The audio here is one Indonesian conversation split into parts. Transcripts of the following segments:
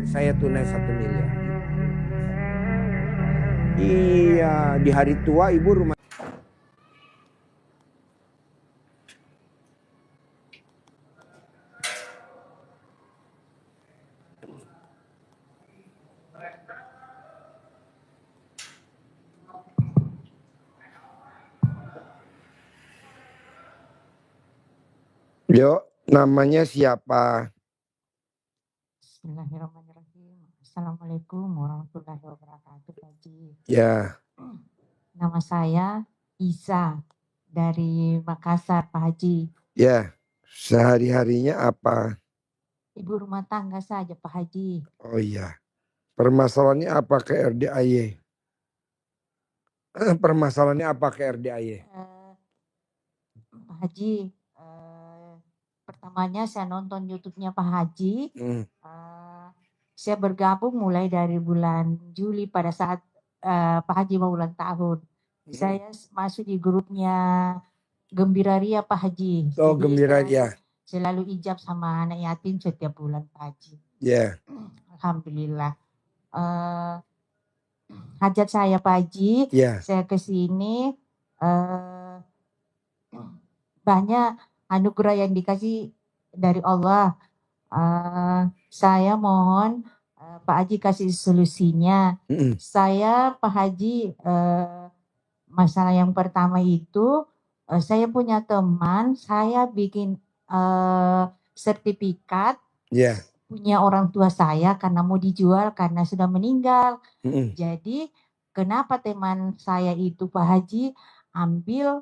saya tunai 1 miliar. Iya, di hari tua ibu rumah. Yo, namanya siapa? Bismillahirrahmanirrahim. Assalamualaikum warahmatullahi wabarakatuh, Pak Haji. Ya, Nama saya Isa dari Makassar, Pak Haji. ya. Sehari-harinya apa? Ibu rumah tangga saja, Pak Haji. Oh iya. Permasalahannya apa ke RDAY? Permasalahannya apa ke RDAY? Pak Haji, pertamanya saya nonton YouTube-nya Pak Haji. Saya bergabung mulai dari bulan Juli pada saat Pak Haji mau ulang tahun. Saya masuk di grupnya Gembira Ria Pak Haji. Oh, Jadi Gembira saya ya. selalu ijab sama anak yatim setiap bulan Pak Haji. Ya. Alhamdulillah. Hajat saya Pak Haji, saya kesini banyak anugerah yang dikasih dari Allah. Saya mohon Pak Haji kasih solusinya. Saya Pak Haji, masalah yang pertama itu saya punya teman, saya bikin sertifikat punya orang tua saya karena mau dijual karena sudah meninggal. Jadi kenapa teman saya itu Pak Haji ambil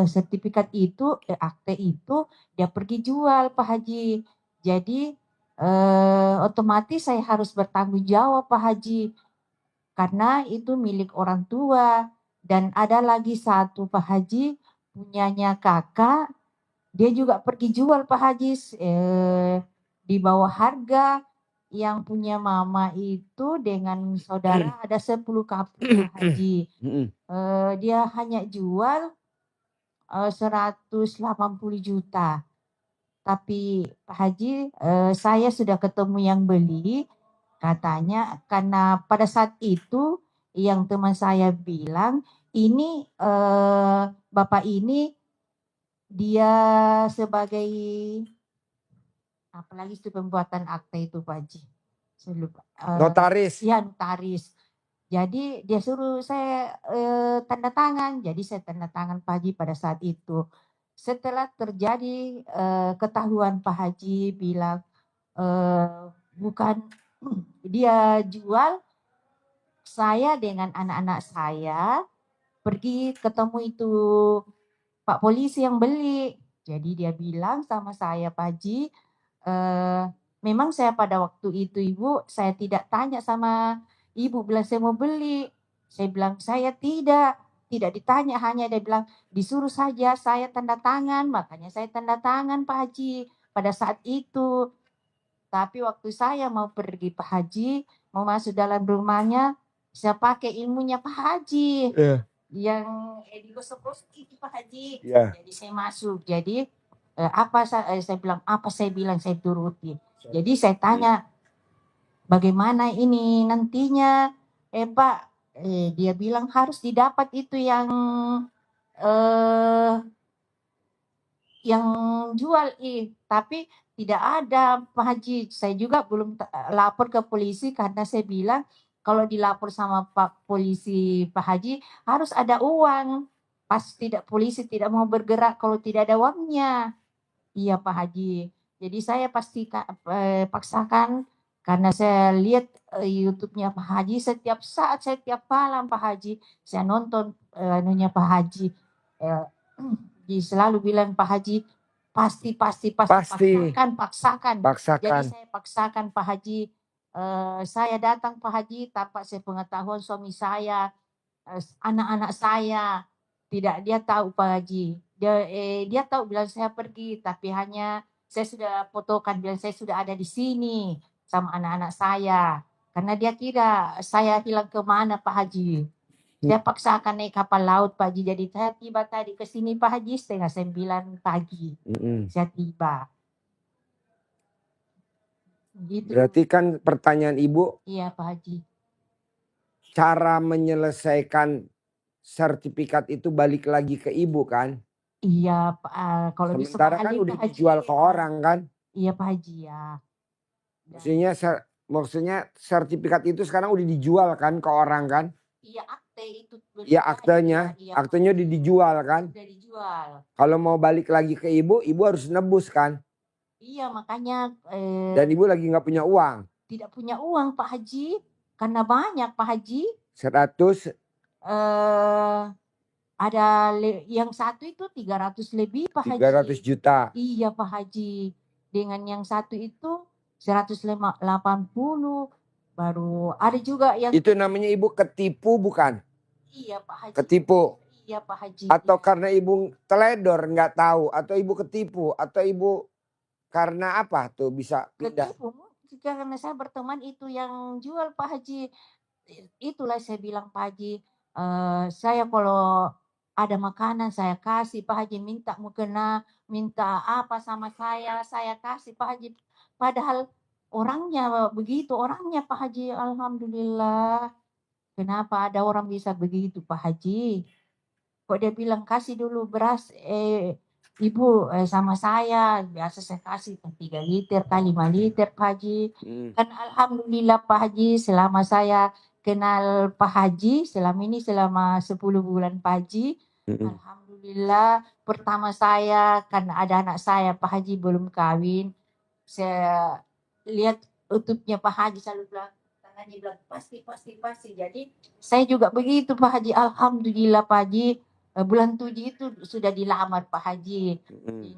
sertifikat itu, akte itu dia pergi jual Pak Haji. Jadi otomatis saya harus bertanggung jawab Pak Haji karena itu milik orang tua. Dan ada lagi satu Pak Haji punyanya kakak, dia juga pergi jual Pak Haji di bawah harga. Yang punya mama itu dengan saudara ada 10 kapur Pak Haji. Dia hanya jual 180 juta. Tapi Pak Haji, saya sudah ketemu yang beli, katanya karena pada saat itu yang teman saya bilang, ini Bapak ini dia sebagai apalagi itu pembuatan akte itu Pak Haji. Saya lupa. Notaris. Iya, notaris. Jadi dia suruh saya tanda tangan. Jadi saya tanda tangan Pak Haji pada saat itu. Setelah terjadi ketahuan Pak Haji bilang bukan dia jual, saya dengan anak-anak saya pergi ketemu itu Pak polisi yang beli. Jadi dia bilang sama saya Pak Haji, memang saya pada waktu itu Ibu, saya tidak tanya sama Ibu bilang saya mau beli. Saya bilang saya tidak ditanya, hanya dia bilang disuruh saja saya tanda tangan, makanya saya tanda tangan Pak Haji pada saat itu. Tapi waktu saya mau pergi Pak Haji, mau masuk dalam rumahnya, saya pakai ilmunya Pak Haji. Yang digosok-gosok itu Pak Haji. Jadi saya masuk. Jadi saya bilang saya turuti. Jadi saya tanya bagaimana ini nantinya Pak, dia bilang harus didapat itu yang jual tapi tidak ada Pak Haji. Saya juga belum lapor ke polisi karena saya bilang kalau dilapor sama Pak polisi Pak Haji harus ada uang. Pas polisi tidak mau bergerak kalau tidak ada uangnya. Iya Pak Haji. Jadi saya pasti paksakan karena saya lihat YouTube-nya Pak Haji setiap saat, setiap malam Pak Haji. Saya nonton Pak Haji. Dia selalu bilang Pak Haji pasti paksakan. Jadi saya paksakan Pak Haji. Saya datang Pak Haji tanpa sepengetahuan suami saya, anak-anak saya. Tidak, dia tahu Pak Haji. Dia tahu bilang saya pergi, tapi hanya saya sudah fotokan bilang saya sudah ada di sini sama anak-anak saya. Karena dia kira saya hilang kemana Pak Haji. Saya paksakan naik kapal laut Pak Haji. Jadi saya tiba tadi ke sini Pak Haji 8:30 pagi. Saya tiba. Gitu. Berarti kan pertanyaan ibu, Iya Pak Haji. cara menyelesaikan sertifikat itu balik lagi ke ibu kan? Iya Pak, kalau Sementara kan udah dijual ke orang kan? Iya Pak Haji ya. Maksudnya sertifikat itu sekarang udah dijual kan ke orang kan? Iya akte itu. Iya aktenya, aktenya udah dijual kan? Udah dijual. Kalau mau balik lagi ke ibu harus nebus kan? Iya makanya. Dan ibu lagi nggak punya uang. Tidak punya uang Pak Haji, karena banyak Pak Haji. 100. Ada yang satu itu 300 lebih Pak Haji. 300 juta. Iya Pak Haji. Dengan yang satu itu 180. Baru ada juga yang. Itu namanya ibu ketipu bukan? Iya Pak Haji. Ketipu. Iya Pak Haji. Atau karena ibu teledor nggak tahu, atau ibu ketipu, atau ibu karena apa tuh bisa pindah? Ketipu karena saya berteman itu yang jual Pak Haji. Itulah saya bilang Pak Haji, saya kalau ada makanan saya kasih Pak Haji, minta mukena, minta apa sama saya kasih Pak Haji. Padahal orangnya begitu, orangnya Pak Haji, alhamdulillah. Kenapa ada orang bisa begitu Pak Haji? Kok dia bilang kasih dulu beras, ibu sama saya, biasa saya kasih 3 liter kali 5 liter Pak Haji. Kan alhamdulillah Pak Haji, selama saya kenal Pak Haji, selama 10 bulan Pak Haji, alhamdulillah pertama saya, kan ada anak saya Pak Haji belum kawin, saya lihat YouTube-nya Pak Haji selalu bilang, tangannya bilang pasti. Jadi saya juga begitu Pak Haji, alhamdulillah Pak Haji. Bulan 7 itu sudah dilamar Pak Haji.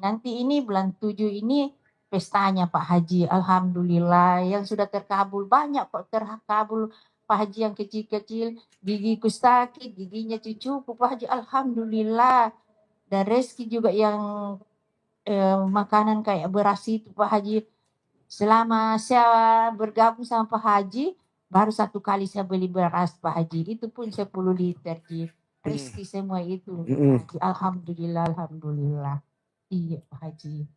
Nanti ini bulan 7 ini pestanya Pak Haji. Alhamdulillah yang sudah terkabul, banyak kok terkabul Pak Haji, yang kecil-kecil, gigiku sakit, giginya cucuku Pak Haji, alhamdulillah. Dan rezeki juga yang makanan kayak beras itu Pak Haji. Selama saya bergabung sama Pak Haji, baru 1 kali saya beli beras Pak Haji. Itu pun 10 liter. Rezeki semua itu Pak Haji. Alhamdulillah. Iya Pak Haji.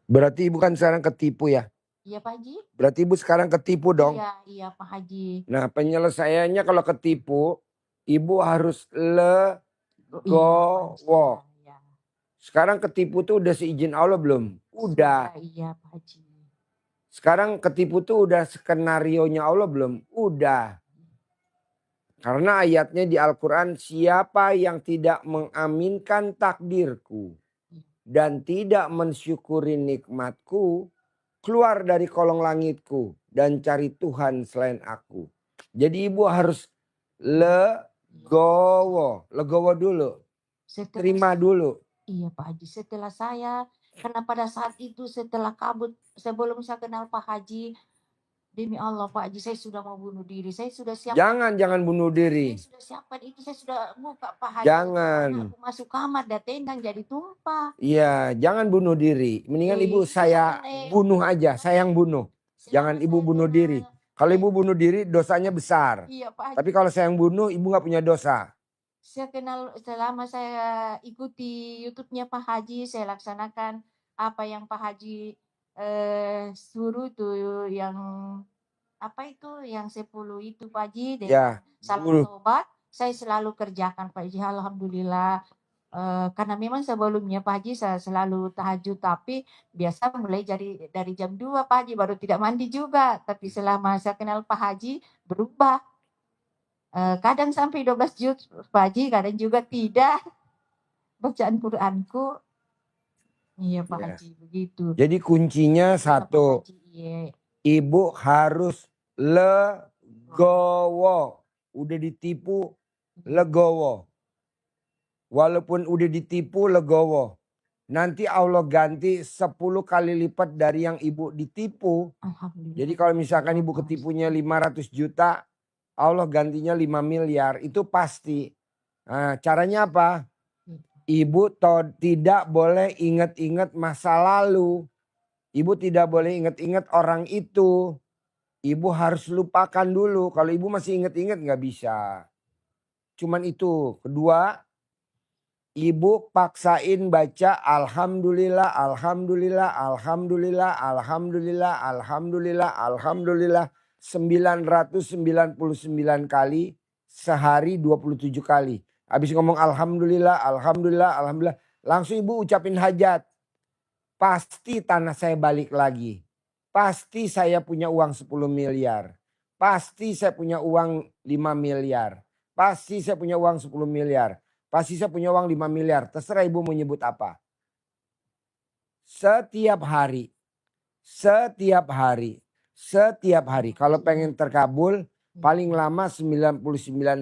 Berarti ibu kan sekarang ketipu ya? Iya Pak Haji. Berarti ibu sekarang ketipu dong? Iya Pak Haji. Nah penyelesaiannya kalau ketipu, ibu harus legowo. Sekarang ketipu tuh udah seizin Allah belum? Udah. Iya Pak Haji. Sekarang ketipu tuh udah skenarionya Allah belum? Udah. Karena ayatnya di Al-Quran, siapa yang tidak mengaminkan takdirku dan tidak mensyukuri nikmatku, keluar dari kolong langitku dan cari Tuhan selain aku. Jadi ibu harus legowo dulu. Terima dulu. Iya Pak Haji, setelah saya, karena pada saat itu setelah kabut, sebelum saya kenal Pak Haji, demi Allah Pak Haji, saya sudah mau bunuh diri. Saya sudah siap. Jangan bunuh diri. Saya sudah siapkan itu, saya sudah buka Pak Haji. Jangan. Aku masuk kamar, dan tendang jadi tumpah. Iya, jangan bunuh diri. Mendingan ibu saya bunuh aja, saya yang bunuh. Jangan ibu bunuh diri. Kalau ibu bunuh diri dosanya besar. Iya Pak Haji. Tapi kalau saya yang bunuh, ibu nggak punya dosa. Saya kenal, selama saya ikuti YouTube-nya Pak Haji, saya laksanakan apa yang Pak Haji suruh tuh, yang apa itu yang 10 itu Pak Haji, dengan salam tobat, saya selalu kerjakan Pak Haji, alhamdulillah. Karena memang sebelumnya Pak Haji saya selalu tahajud, tapi biasa mulai dari jam 2 Pak Haji, baru tidak mandi juga. Tapi selama saya kenal Pak Haji berubah. Kadang sampai 12 juz Pak Haji, kadang juga tidak. Bacaan Quranku. Iya Pak Haji, begitu. Jadi kuncinya satu. Ibu harus legowo. Udah ditipu, legowo. Walaupun udah ditipu, legowo. Nanti Allah ganti 10 kali lipat dari yang ibu ditipu. Jadi kalau misalkan ibu ketipunya 500 juta, Allah gantinya 5 miliar. Itu pasti. Nah, caranya apa? Ibu tidak boleh ingat-ingat masa lalu. Ibu tidak boleh ingat-ingat orang itu. Ibu harus lupakan dulu. Kalau ibu masih ingat-ingat nggak bisa. Cuman itu. Kedua, Ibu paksain baca alhamdulillah, alhamdulillah, alhamdulillah, alhamdulillah, alhamdulillah, alhamdulillah 999 kali sehari 27 kali. Habis ngomong alhamdulillah, alhamdulillah, alhamdulillah, langsung ibu ucapin hajat. Pasti tanah saya balik lagi. Pasti saya punya uang 10 miliar. Pasti saya punya uang 5 miliar. Pasti saya punya uang 10 miliar. Pasti saya punya uang 5 miliar. Terserah ibu mau nyebut apa. Setiap hari. Setiap hari. Setiap hari. Kalau pengen terkabul paling lama 99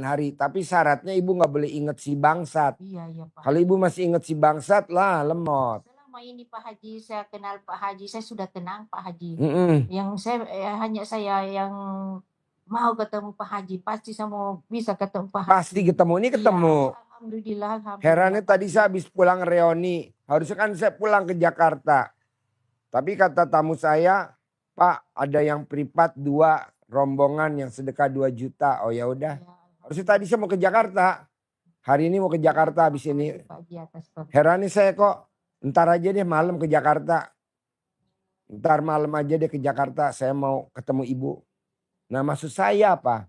hari. Tapi syaratnya ibu gak boleh inget si bangsat. Iya Pak. Kalau ibu masih inget si bangsat lah lemot. Selama ini Pak Haji saya kenal Pak Haji, saya sudah tenang Pak Haji. Mm-mm. Yang hanya saya yang mau ketemu Pak Haji, pasti saya mau bisa ketemu Pak Haji. Pasti ketemu, ini ketemu. Iya, alhamdulillah. Herannya Pak tadi Haji. saya habis pulang reuni. Harusnya kan saya pulang ke Jakarta. Tapi kata tamu saya, Pak ada yang privat 2 rombongan yang sedekah 2 juta. Oh ya udah. Ya, Harusnya tadi saya mau ke Jakarta. Hari ini mau ke Jakarta habis ini. Pak Haji atas pertolongan. Herannya saya kok ntar aja deh malam ke Jakarta. Ntar malam aja deh ke Jakarta. Saya mau ketemu ibu. Nah maksud saya apa?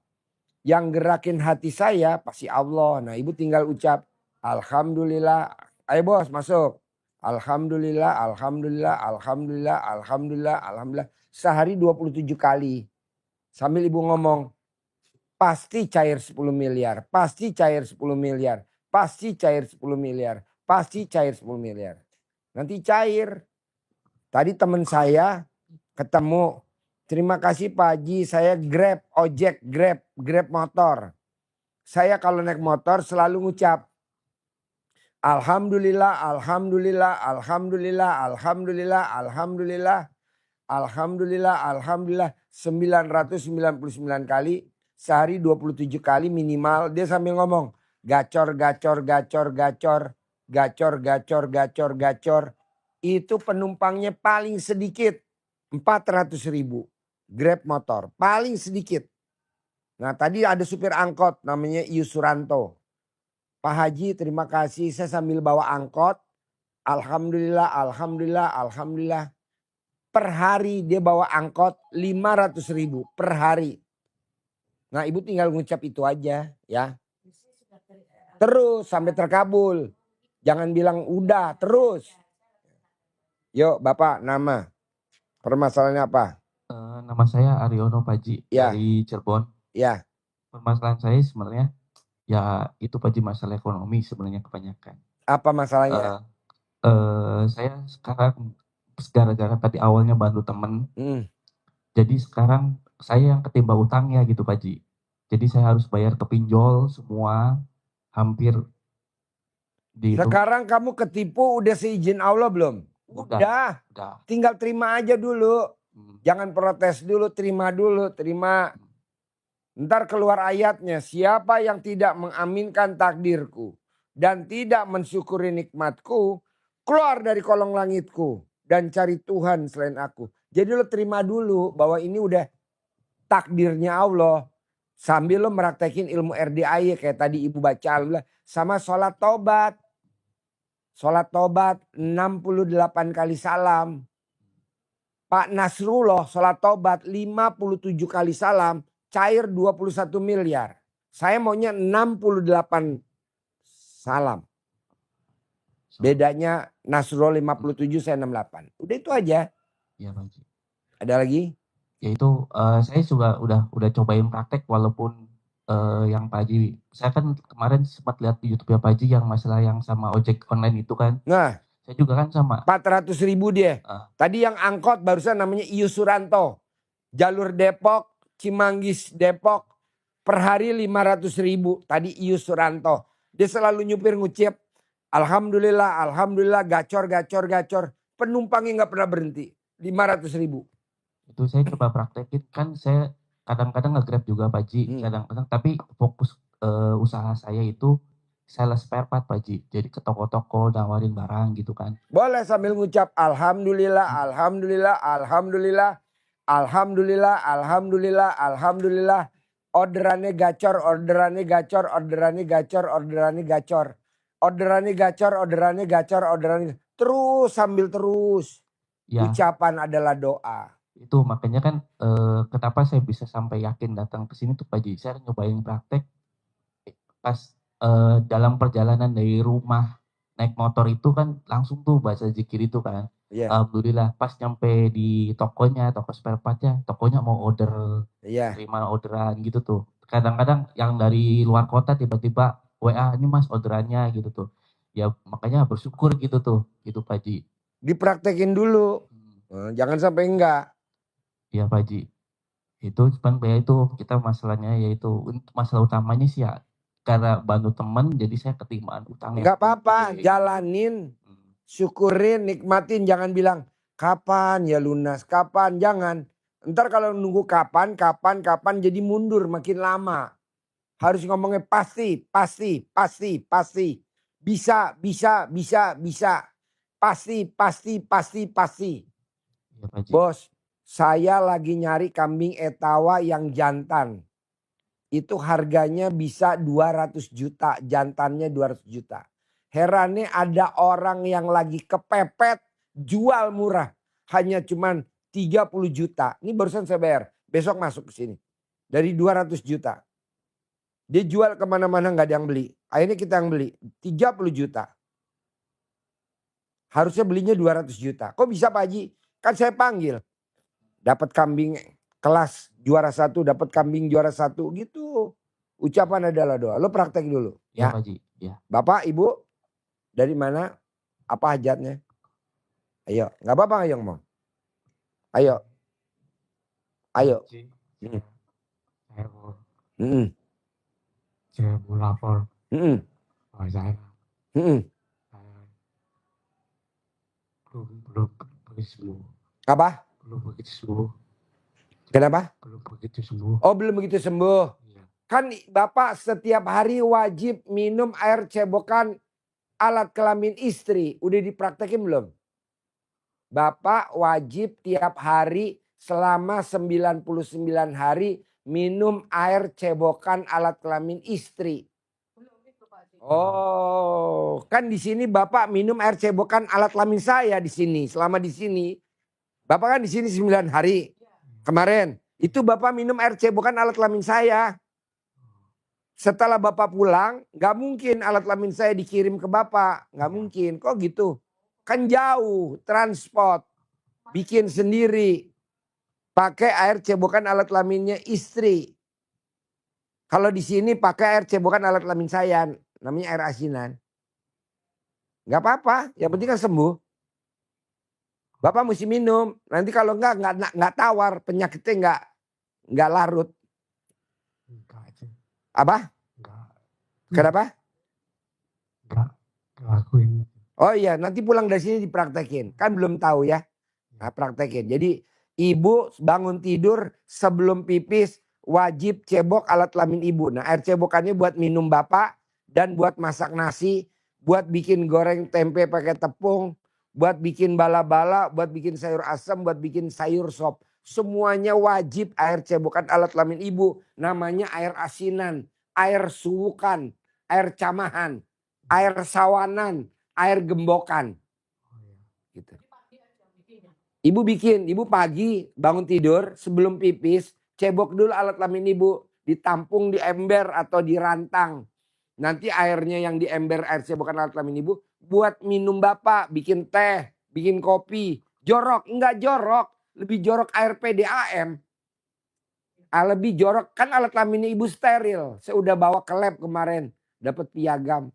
Yang gerakin hati saya pasti Allah. Nah ibu tinggal ucap alhamdulillah. Ayo bos masuk. Alhamdulillah, alhamdulillah, alhamdulillah, alhamdulillah, alhamdulillah. Sehari 27 kali. Sambil ibu ngomong, pasti cair 10 miliar, pasti cair 10 miliar, pasti cair 10 miliar, pasti cair 10 miliar. Nanti cair. Tadi teman saya ketemu. Terima kasih Pak Haji, saya Grab, ojek, Grab motor. Saya kalau naik motor selalu ngucap. Alhamdulillah, alhamdulillah, alhamdulillah, alhamdulillah, alhamdulillah, alhamdulillah, alhamdulillah. 999 kali, sehari 27 kali minimal. Dia sambil ngomong, gacor, gacor, gacor, gacor, gacor, gacor, gacor, gacor. Itu penumpangnya paling sedikit 400.000. Grab motor paling sedikit. Nah tadi ada supir angkot namanya Yusuranto. Pak Haji terima kasih, saya sambil bawa angkot. Alhamdulillah, alhamdulillah, alhamdulillah. Per hari dia bawa angkot 500.000 per hari. Nah ibu tinggal ngucap itu aja ya. Terus sampai terkabul. Jangan bilang udah terus. Yuk Bapak nama. Permasalahannya apa? Nama saya Aryono Paji Ya. dari Cirebon. Ya. Permasalahan saya sebenarnya ya itu Paji masalah ekonomi sebenarnya kebanyakan. Apa masalahnya? Saya sekarang gara-gara tadi awalnya bantu temen. Jadi sekarang saya yang ketimba utangnya gitu Paji. Jadi saya harus bayar ke pinjol semua hampir di Sekarang kamu ketipu udah seizin Allah belum? Udah. Tinggal terima aja dulu. Jangan protes dulu, terima dulu, terima. Ntar keluar ayatnya, siapa yang tidak mengaminkan takdirku dan tidak mensyukuri nikmatku, keluar dari kolong langitku dan cari Tuhan selain aku. Jadi lo terima dulu bahwa ini udah takdirnya Allah. Sambil lo meraktekin ilmu RDAY kayak tadi ibu baca sama sholat tobat. Sholat tobat 68 kali salam. Pak Nasrullah sholat tobat 57 kali salam. Cair 21 miliar. Saya maunya 68 salam. Bedanya Nasrullah 57 saya 68. Udah itu aja. Iya Pak Haji. Ada lagi? Ya itu saya juga udah cobain praktek walaupun yang Pak Haji, saya kan kemarin sempat lihat di YouTube ya Pak Haji yang masalah yang sama ojek online itu kan. Nah, saya juga kan sama. 400.000 dia. Tadi yang angkot barusan namanya Yusuranto. Jalur Depok, Cimanggis Depok. Per hari 500.000. Tadi Yusuranto. Dia selalu nyupir ngucip. Alhamdulillah, alhamdulillah, gacor, gacor, gacor. Penumpangnya gak pernah berhenti. 500.000. Itu saya coba praktekin kan saya kadang-kadang nge-grab juga Pak Haji. Kadang-kadang tapi fokus usaha saya itu sales spare part Pak Haji. Jadi ke toko-toko nawarin barang gitu kan. Boleh sambil ngucap alhamdulillah, alhamdulillah, alhamdulillah, alhamdulillah, alhamdulillah, alhamdulillah. Orderannya gacor, orderannya gacor, orderannya gacor, orderannya gacor. Orderannya gacor, orderannya gacor, orderannya. Terus sambil terus. Ya, Ucapan adalah doa. itu makanya kan kenapa saya bisa sampai yakin datang ke sini tuh Pak Haji. Saya nyobain praktek pas dalam perjalanan dari rumah naik motor itu kan langsung tuh baca zikir itu kan. Iya, Alhamdulillah pas nyampe di tokonya, toko spare partnya, tokonya mau order, iya. terima orderan gitu tuh. Kadang-kadang yang dari luar kota tiba-tiba WA ini mas orderannya gitu tuh. Ya makanya bersyukur gitu tuh, gitu Pak Haji. Dipraktekin dulu. Jangan sampai enggak. Iya Pak Haji. Itu cuman ya itu kita masalahnya yaitu untuk masalah utamanya sih ya karena bantu teman jadi saya ketimbaan utangnya. Enggak apa-apa, jalanin. Syukurin, nikmatin, jangan bilang kapan ya lunas, kapan, jangan. Ntar kalau nunggu kapan jadi mundur makin lama. Harus ngomongnya pasti. Bisa. Pasti. Iya Pak Haji. Bos, saya lagi nyari kambing etawa yang jantan. Itu harganya bisa 200 juta, jantannya 200 juta. Herannya ada orang yang lagi kepepet jual murah. Hanya cuman 30 juta. Ini barusan saya bayar. Besok masuk ke sini. Dari 200 juta. Dia jual kemana-mana nggak ada yang beli. Akhirnya kita yang beli. 30 juta. Harusnya belinya 200 juta. Kok bisa Pak Haji? Kan saya panggil. Dapat kambing kelas juara 1. Dapat kambing juara 1 gitu. Ucapan adalah doa. Lo praktek dulu. Iya Ya. Pak Haji. Ya. Bapak, Ibu. Dari mana? Apa hajatnya? Ayo. Gak apa-apa ayo ngomong. Ayo. Mm. Saya mau lapor Mm-mm. bahwa saya Mm-mm. belum begitu sembuh. Apa? Belum begitu sembuh. Kenapa? Belum begitu sembuh. Oh belum begitu sembuh. Iya. Kan Bapak setiap hari wajib minum air cebokan alat kelamin istri. Udah dipraktekin belum? Bapak wajib tiap hari selama 99 hari minum air cebokan alat kelamin istri. Oh, kan di sini Bapak minum air cebokan alat kelamin saya di sini. Selama di sini. Bapak kan di sini 9 hari. Kemarin. Itu Bapak minum air cebokan alat kelamin saya. Setelah Bapak pulang, gak mungkin alat kelamin saya dikirim ke Bapak. Gak mungkin. Kok gitu? Kan jauh, transport. Bikin sendiri. Pakai air cebokan alat kelaminnya istri. Kalau di sini pakai air cebokan alat kelamin saya. Namanya air asinan. Gak apa-apa, yang penting kan sembuh. Bapak mesti minum. Nanti kalau enggak tawar, penyakitnya enggak larut. Enggak aja. Apa? Enggak. Kenapa? Enggak ngelakuin. Oh iya, nanti pulang dari sini dipraktekin. Kan belum tahu ya. Nah, praktekin. Jadi ibu bangun tidur sebelum pipis wajib cebok alat kelamin ibu. Nah, air cebokannya buat minum Bapak dan buat masak nasi, buat bikin goreng tempe pakai tepung, buat bikin bala-bala, buat bikin sayur asam, buat bikin sayur sop. Semuanya wajib air cebokan alat kelamin ibu. Namanya air asinan, air suwukan, air camahan, air sawanan, air gembokan. Gitu. Ibu bikin, ibu pagi bangun tidur sebelum pipis, cebok dulu alat kelamin ibu. Ditampung di ember atau di rantang. Nanti airnya yang di ember air cebokan alat kelamin ibu buat minum Bapak, bikin teh, bikin kopi. Jorok, enggak jorok. Lebih jorok air PDAM. Lebih jorok, kan alat kelaminnya ibu steril. Saya udah bawa ke lab kemarin, dapat piagam.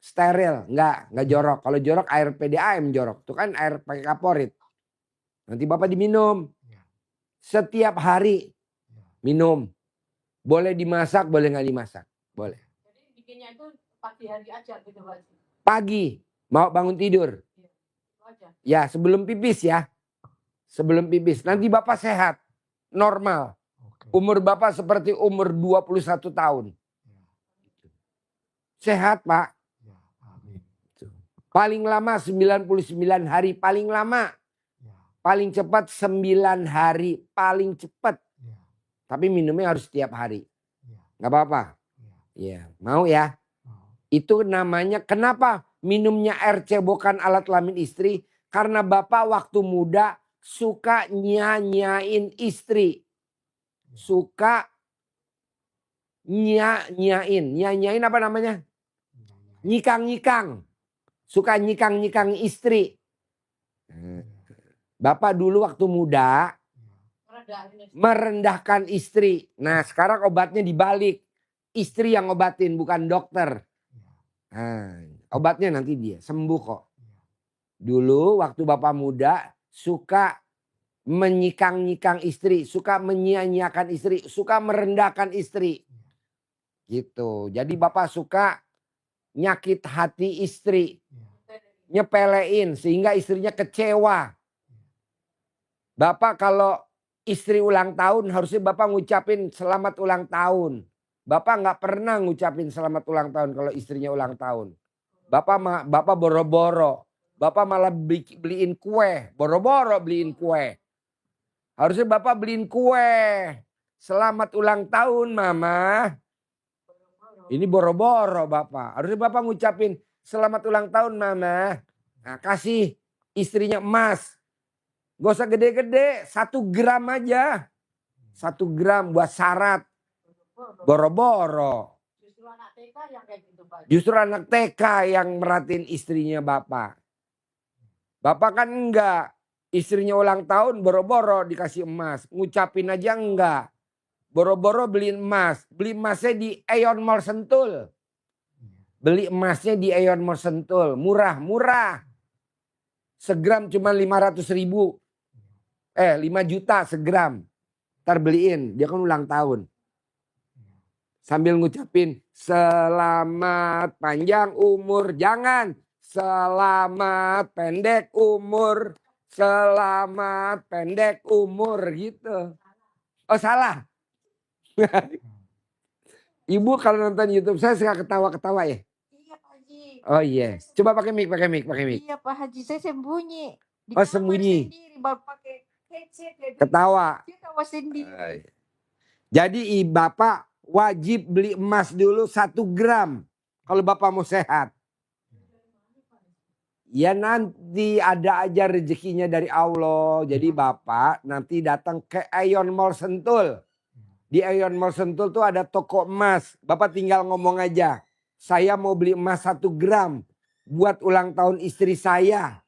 Steril, enggak jorok. Kalau jorok air PDAM jorok. Itu kan air pakai kaporit. Nanti Bapak diminum. Setiap hari minum. Boleh dimasak, boleh nggak dimasak. Boleh. Jadi bikinnya itu pagi hari aja gitu Pak. Pagi, mau bangun tidur. Ya sebelum pipis ya. Sebelum pipis. Nanti Bapak sehat. Normal. Umur Bapak seperti umur 21 tahun. Sehat Pak. Paling lama 99 hari. Paling lama. Paling cepat 9 hari. Paling cepat. Tapi minumnya harus setiap hari. Gak apa-apa. Ya, mau ya? Itu namanya, kenapa minumnya air cebokan alat kelamin istri? Karena bapak waktu muda suka nyanyain istri. Suka nyanyain apa namanya? Nyikang-nyikang. Suka nyikang-nyikang istri. Bapak dulu waktu muda merendahkan istri. Nah sekarang obatnya dibalik. Istri yang obatin bukan dokter. Nah, obatnya nanti dia sembuh kok. Dulu waktu bapak muda suka menyikang-nyikang istri. Suka menyia-nyiakan istri. Suka merendahkan istri. Gitu. Jadi bapak suka nyakit hati istri. Nyepelein sehingga istrinya kecewa. Bapak kalau istri ulang tahun harusnya bapak ngucapin selamat ulang tahun. Bapak nggak pernah ngucapin selamat ulang tahun kalau istrinya ulang tahun. Bapak boro-boro. Bapak malah beliin kue. Boro-boro beliin kue. Harusnya bapak beliin kue. Selamat ulang tahun mama. Ini boro-boro bapak. Harusnya bapak ngucapin selamat ulang tahun mama. Nah, kasih istrinya emas. Gak usah gede-gede. 1 gram aja. 1 gram buat syarat. Boro-boro. Justru anak TK yang kayak gitu Pak. Justru anak TK yang merhatiin istrinya bapak. Bapak kan enggak. Istrinya ulang tahun boro-boro dikasih emas. Ngucapin aja enggak. Boro-boro beliin emas. Beli emasnya di Aeon Mall Sentul. Beli emasnya di Aeon Mall Sentul. Murah. Segram cuma 500.000. 5 juta segram. Ntar beliin. Dia kan ulang tahun. Sambil ngucapin selamat panjang umur. Jangan. Selamat pendek umur. Selamat pendek umur gitu. Oh salah. Ibu kalau nonton YouTube saya suka ketawa-ketawa ya. Iya Pak Haji. Oh iya. Yeah. Coba pakai mic. Iya Pak Haji, saya sembunyi. Di Oh kamar sembunyi. sendiri baru pakai headset. Ketawa. Ketawa sendiri. Jadi bapak wajib beli emas dulu 1 gram. Kalau bapak mau sehat. Ya nanti ada aja rezekinya dari Allah. Jadi bapak nanti datang ke Aeon Mall Sentul. Di Aeon Mall Sentul tuh ada toko emas. Bapak tinggal ngomong aja. Saya mau beli emas 1 gram. Buat ulang tahun istri saya.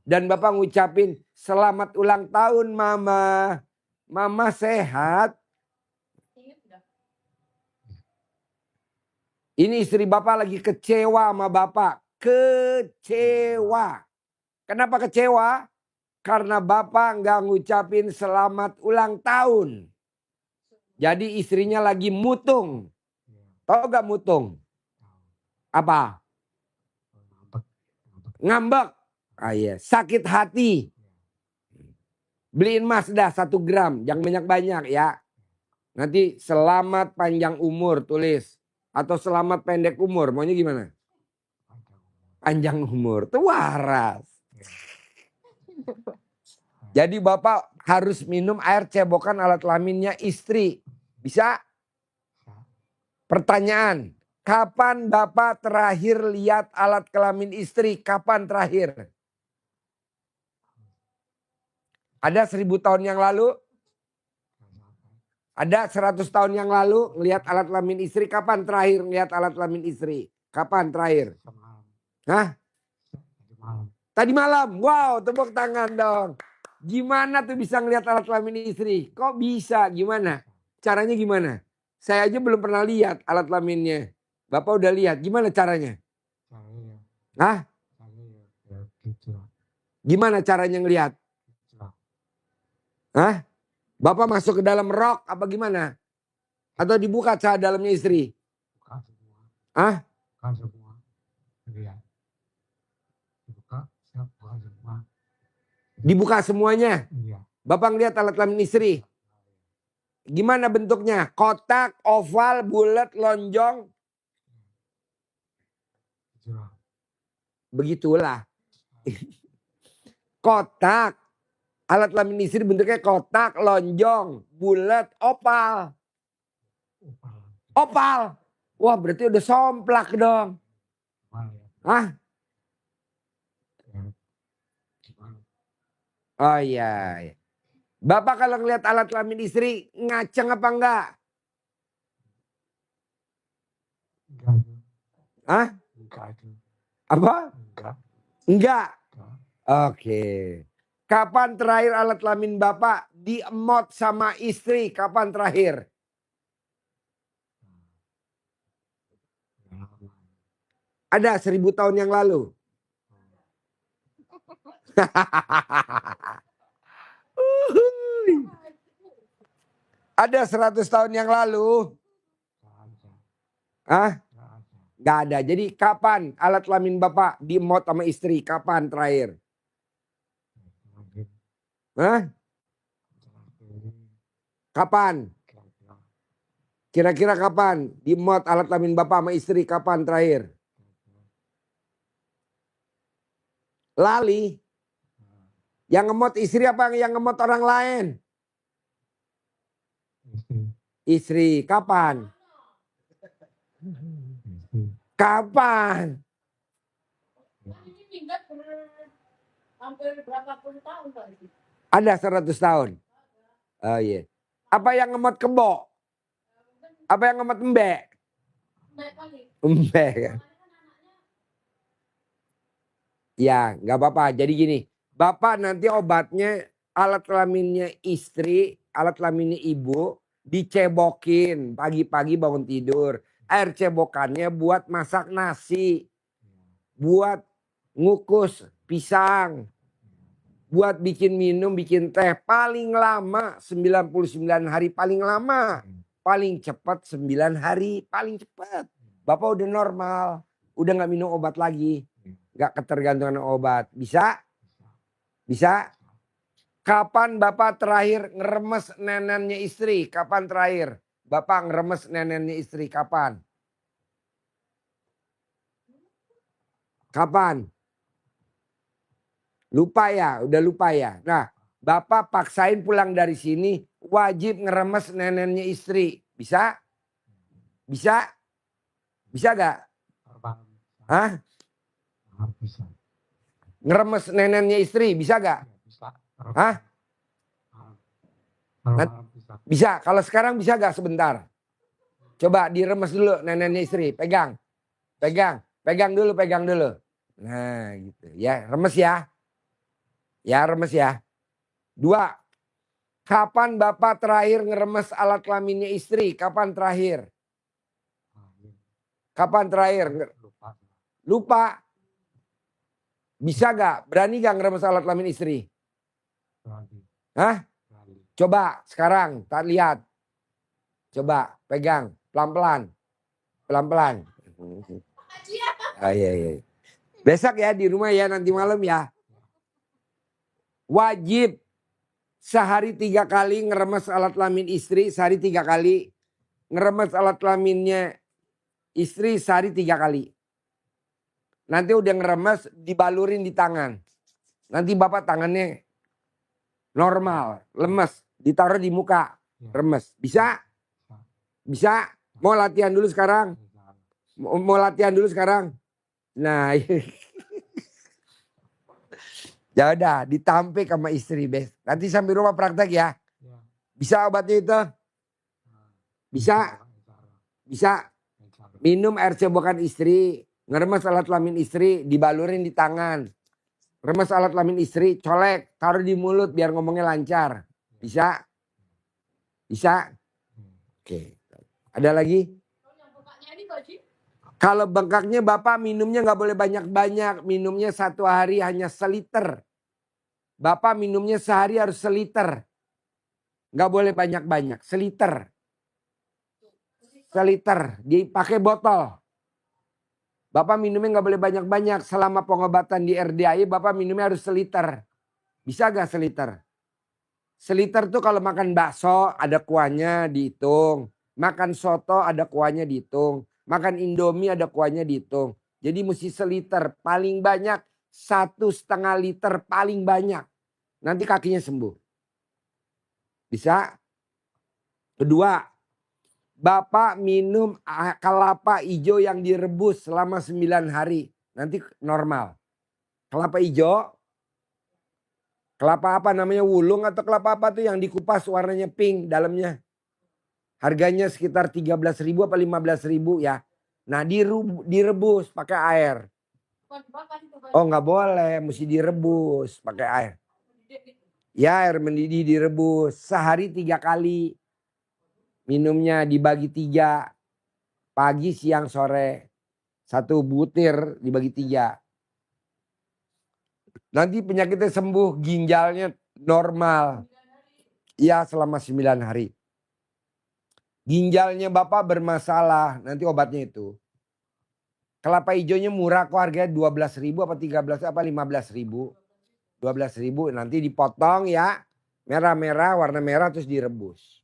Dan bapak ngucapin selamat ulang tahun mama. Mama sehat. Ini istri bapak lagi kecewa sama bapak. Kecewa. Kenapa kecewa? Karena bapak nggak ngucapin selamat ulang tahun. Jadi istrinya lagi mutung. Tahu gak mutung? Apa? Ngambek. Ah iya, sakit hati. Beliin emas dah 1 gram, jangan banyak-banyak ya. Nanti selamat panjang umur tulis. Atau selamat pendek umur, maunya gimana? Panjang umur, tuh waras. Jadi bapak harus minum air cebokan alat kelaminnya istri. Bisa? Pertanyaan, kapan bapak terakhir lihat alat kelamin istri? Kapan terakhir? Ada 1000 tahun yang lalu? Ada 100 tahun yang lalu ngelihat alat kelamin istri? Kapan terakhir ngelihat alat kelamin istri? Kapan terakhir? Hah? Tadi malam. Wow, tepuk tangan dong. Gimana tuh bisa ngelihat alat kelamin istri? Kok bisa? Gimana? Caranya gimana? Saya aja belum pernah lihat alat kelaminnya. Bapak udah lihat. Gimana caranya? Hah? Gimana caranya ngelihat? Hah? Bapak masuk ke dalam rok apa gimana? Atau dibuka cah dalamnya istri? Hah? Dibuka semuanya? Bapak ngeliat alat kelamin istri? Gimana bentuknya? Kotak, oval, bulat, lonjong? Begitulah. Kotak. Alat kelamin istri bentuknya kotak, lonjong, bulat, opal. Opal. Wah berarti udah somplak dong. Gimana ya? Hah? Ya, gimana? Oh iya. Bapak kalau ngeliat alat kelamin istri ngaceng apa enggak? Enggak itu. Hah? Enggak itu. Apa? Enggak. Enggak. Enggak. Oke. Kapan terakhir alat kelamin Bapak diemot sama istri? Kapan terakhir? Ya, lama. Ada 1000 tahun yang lalu. Uhuy. Ada 100 tahun yang lalu. Enggak ada. Hah? Enggak ada. Gak ada. Jadi kapan alat kelamin Bapak diemot sama istri? Kapan terakhir? Terakhir. Hah? Terakhir. Kapan? Kira-kira. Kira-kira kapan diemot alat kelamin Bapak sama istri? Kapan terakhir? Lali. Yang ngemot istri apa yang ngemot orang lain? Istri. Istri. Kapan? Istri. Kapan? Hampir berapa puluh tahun kali. Ada 100 tahun. Oh iya. Apa yang ngemot kebo? Apa yang ngemot embek? Embek kan. Ya nggak apa-apa. Jadi gini. Bapak nanti obatnya alat kelaminnya istri, alat kelaminnya ibu dicebokin pagi-pagi bangun tidur. Air cebokannya buat masak nasi. Buat ngukus pisang. Buat bikin minum, bikin teh. Paling lama 99 hari paling lama. Paling cepat 9 hari paling cepat. Bapak udah normal. Udah gak minum obat lagi. Gak ketergantungan obat. Bisa? Bisa? Kapan Bapak terakhir ngeremes nenennya istri? Kapan terakhir Bapak ngeremes nenennya istri? Kapan? Kapan? Lupa ya? Udah lupa ya? Nah, Bapak paksain pulang dari sini wajib ngeremes nenennya istri. Bisa? Bisa? Bisa gak? Hah? Bisa. Ngeremes nenennya istri bisa gak? Bisa. Hah? Bisa. Bisa. Kalau sekarang bisa gak sebentar? Coba diremes dulu nenennya istri. Pegang. Pegang. Pegang dulu, pegang dulu. Nah gitu ya. Remes ya. Ya remes ya. 2. Kapan Bapak terakhir ngeremes alat kelaminnya istri? Kapan terakhir? Kapan terakhir? Lupa. Lupa. Bisa gak? Berani gak ngeremes alat kelamin istri? Berani. Hah? Berani. Coba sekarang, tak lihat. Coba pegang, pelan-pelan. Pelan-pelan. Oh, iya. Besok ya di rumah ya, nanti malam ya. Wajib sehari 3 kali ngeremes alat kelamin istri, sehari 3 kali. Ngeremes alat kelaminnya istri sehari 3 kali. Nanti udah ngeremes, dibalurin di tangan. Nanti Bapak tangannya normal, lemes. Ditaruh di muka, remes. Bisa? Bisa? Mau latihan dulu sekarang? Mau latihan dulu sekarang? Nah, ya udah ditampik sama istri, Bes. Nanti sampai rumah praktek ya. Bisa obatnya itu? Bisa? Bisa? Minum air cebokan istri, ngeremes alat kelamin istri, dibalurin di tangan. Remes alat kelamin istri, colek, taruh di mulut biar ngomongnya lancar. Bisa? Bisa? Oke. Ada lagi? Kalau bengkaknya Bapak minumnya nggak boleh banyak-banyak. Minumnya 1 hari hanya seliter. Bapak minumnya sehari harus seliter. Nggak boleh banyak-banyak. Seliter. Seliter. Dipakai botol. Bapak minumnya nggak boleh banyak-banyak. Selama pengobatan di RDAI Bapak minumnya harus seliter. Bisa gak seliter? Seliter tuh kalau makan bakso ada kuahnya dihitung. Makan soto ada kuahnya dihitung. Makan Indomie ada kuahnya dihitung. Jadi mesti seliter. Paling banyak 1,5 liter paling banyak. Nanti kakinya sembuh. Bisa? Kedua. Bapak minum kelapa hijau yang direbus selama 9 hari. Nanti normal. Kelapa hijau. Kelapa apa namanya, wulung atau kelapa apa tuh yang dikupas warnanya pink dalamnya. Harganya sekitar 13.000 apa 15.000 ya. Nah direbus pakai air. Oh nggak boleh, mesti direbus pakai air. Ya air mendidih direbus. Sehari 3 kali. Minumnya dibagi 3. Pagi, siang, sore. 1 butir dibagi 3. Nanti penyakitnya sembuh, ginjalnya normal. Ya selama 9 hari. Ginjalnya Bapak bermasalah, nanti obatnya itu. Kelapa hijaunya murah kok, harganya 12.000 apa 13 apa 15.000. 12.000 nanti dipotong ya. Merah-merah, warna merah terus direbus.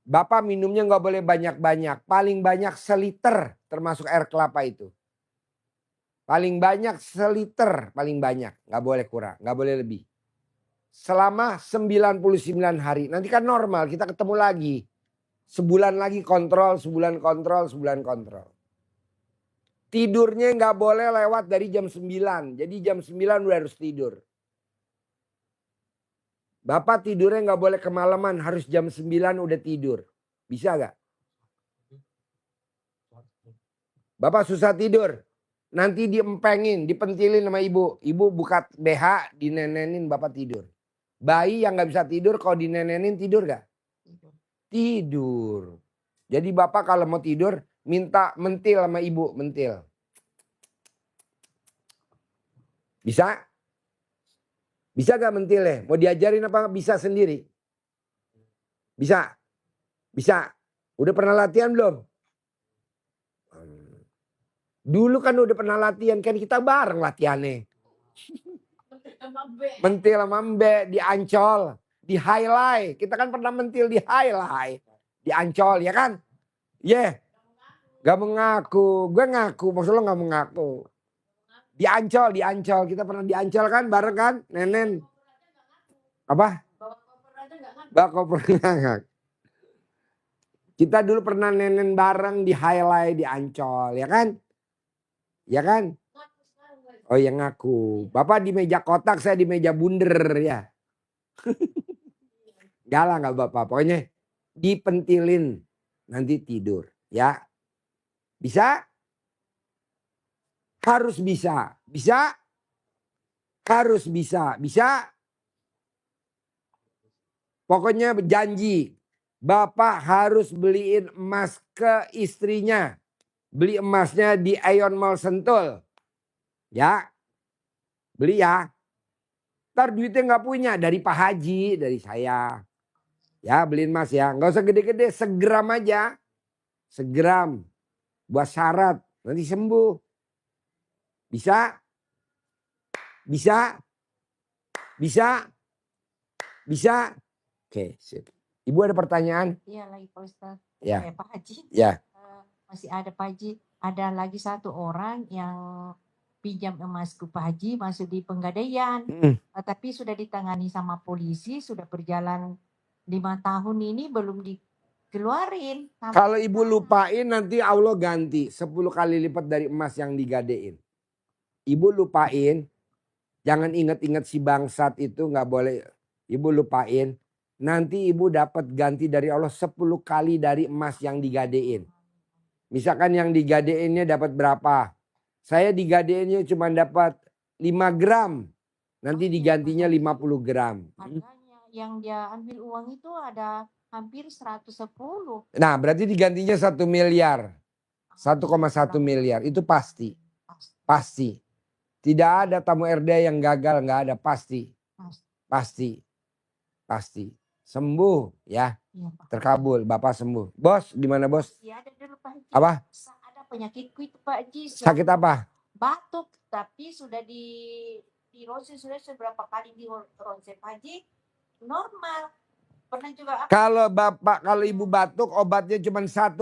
Bapak minumnya nggak boleh banyak-banyak. Paling banyak seliter termasuk air kelapa itu. Paling banyak seliter, paling banyak. Nggak boleh kurang, nggak boleh lebih. Selama 99 hari. Nanti kan normal, kita ketemu lagi. Sebulan lagi kontrol, sebulan kontrol, sebulan kontrol. Tidurnya nggak boleh lewat dari jam 9. Jadi jam 9 udah harus tidur. Bapak tidurnya nggak boleh kemalaman, harus jam 9 udah tidur. Bisa gak? Bapak susah tidur. Nanti diempengin, dipentilin sama ibu. Ibu buka BH, dinenenin Bapak tidur. Bayi yang gak bisa tidur kalau dinenenin tidur gak? Tidur. Jadi Bapak kalau mau tidur minta mentil sama ibu, mentil. Bisa? Bisa gak mentilnya? Mau diajarin apa bisa sendiri? Bisa? Bisa? Udah pernah latihan belum? Dulu kan udah pernah latihan, kan kita bareng latihannya. Mentil sama Mbe di Ancol, di highlight. Kita kan pernah mentil di highlight. Di Ancol ya kan? Yeah. Gak mengaku. Gue ngaku, maksud lo gak mengaku. Di Ancol. Kita pernah di Ancol kan bareng kan? Nenen. Apa? Bawa koper enggak. Kita dulu pernah nenen bareng di highlight di Ancol ya kan? Ya kan? Oh ya ngaku. Bapak di meja kotak, saya di meja bunder ya. Galah nggak Bapak. Pokoknya dipentilin nanti tidur ya. Bisa? Harus bisa. Bisa? Harus bisa. Bisa? Pokoknya janji. Bapak harus beliin emas ke istrinya. Beli emasnya di Aeon Mall Sentul. Ya. Beli ya. Ntar duitnya nggak punya dari Pak Haji, dari saya. Ya beliin emas ya. Nggak usah gede-gede, segram aja. Segram. Buat syarat. Nanti sembuh. Bisa? Bisa? Bisa? Bisa? Oke, sip. Ibu ada pertanyaan? Iya lagi Pak Ustadz. Ya. Pak Haji. Ya. Masih ada Pak Haji. Ada lagi 1 orang yang pinjam emasku Pak Haji masuk di Penggadaian. Tapi sudah ditangani sama polisi, sudah berjalan 5 tahun ini belum dikeluarin. Kalau ibu lupain nanti Allah ganti 10 kali lipat dari emas yang digadein. Ibu lupain, jangan ingat-ingat si bangsat itu, nggak boleh. Ibu lupain, nanti ibu dapat ganti dari Allah 10 kali dari emas yang digadein. Misalkan yang digadeinnya dapat berapa? Saya digadeinnya cuma dapat 5 gram. Nanti digantinya 50 gram. Harganya yang dia ambil uang itu ada hampir 110. Nah berarti digantinya 1 miliar. 1,1 miliar. Itu pasti. Pasti. Tidak ada tamu RD yang gagal. Nggak ada. Pasti. Pasti. Pasti. Sembuh ya. Terkabul. Bapak sembuh. Bos gimana bos? Ya ada dulu Pak Haji. Apa? Ada penyakitku itu Pak Haji. Sakit apa? Batuk. Tapi sudah di ronsen, sudah seberapa kali di ronsen Pak Haji. Normal. Pernah juga. Kalau bapak, kalau ibu batuk obatnya cuma 1.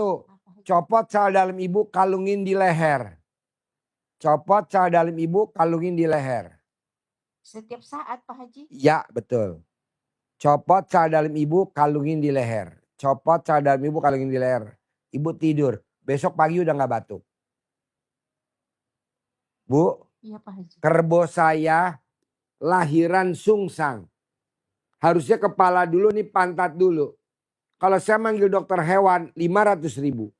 Copot sel dalam ibu, kalungin di leher. Copot sel dalam ibu, kalungin di leher. Setiap saat Pak Haji? Ya betul. Copot sel dalam ibu, kalungin di leher. copot celana dalam ibu, kalungin di leher. Ibu tidur. Besok pagi udah nggak batuk. Bu, Iya Pak Haji. kerbo saya lahiran sungsang. Harusnya kepala dulu nih, pantat dulu. Kalau saya manggil dokter hewan 500.000.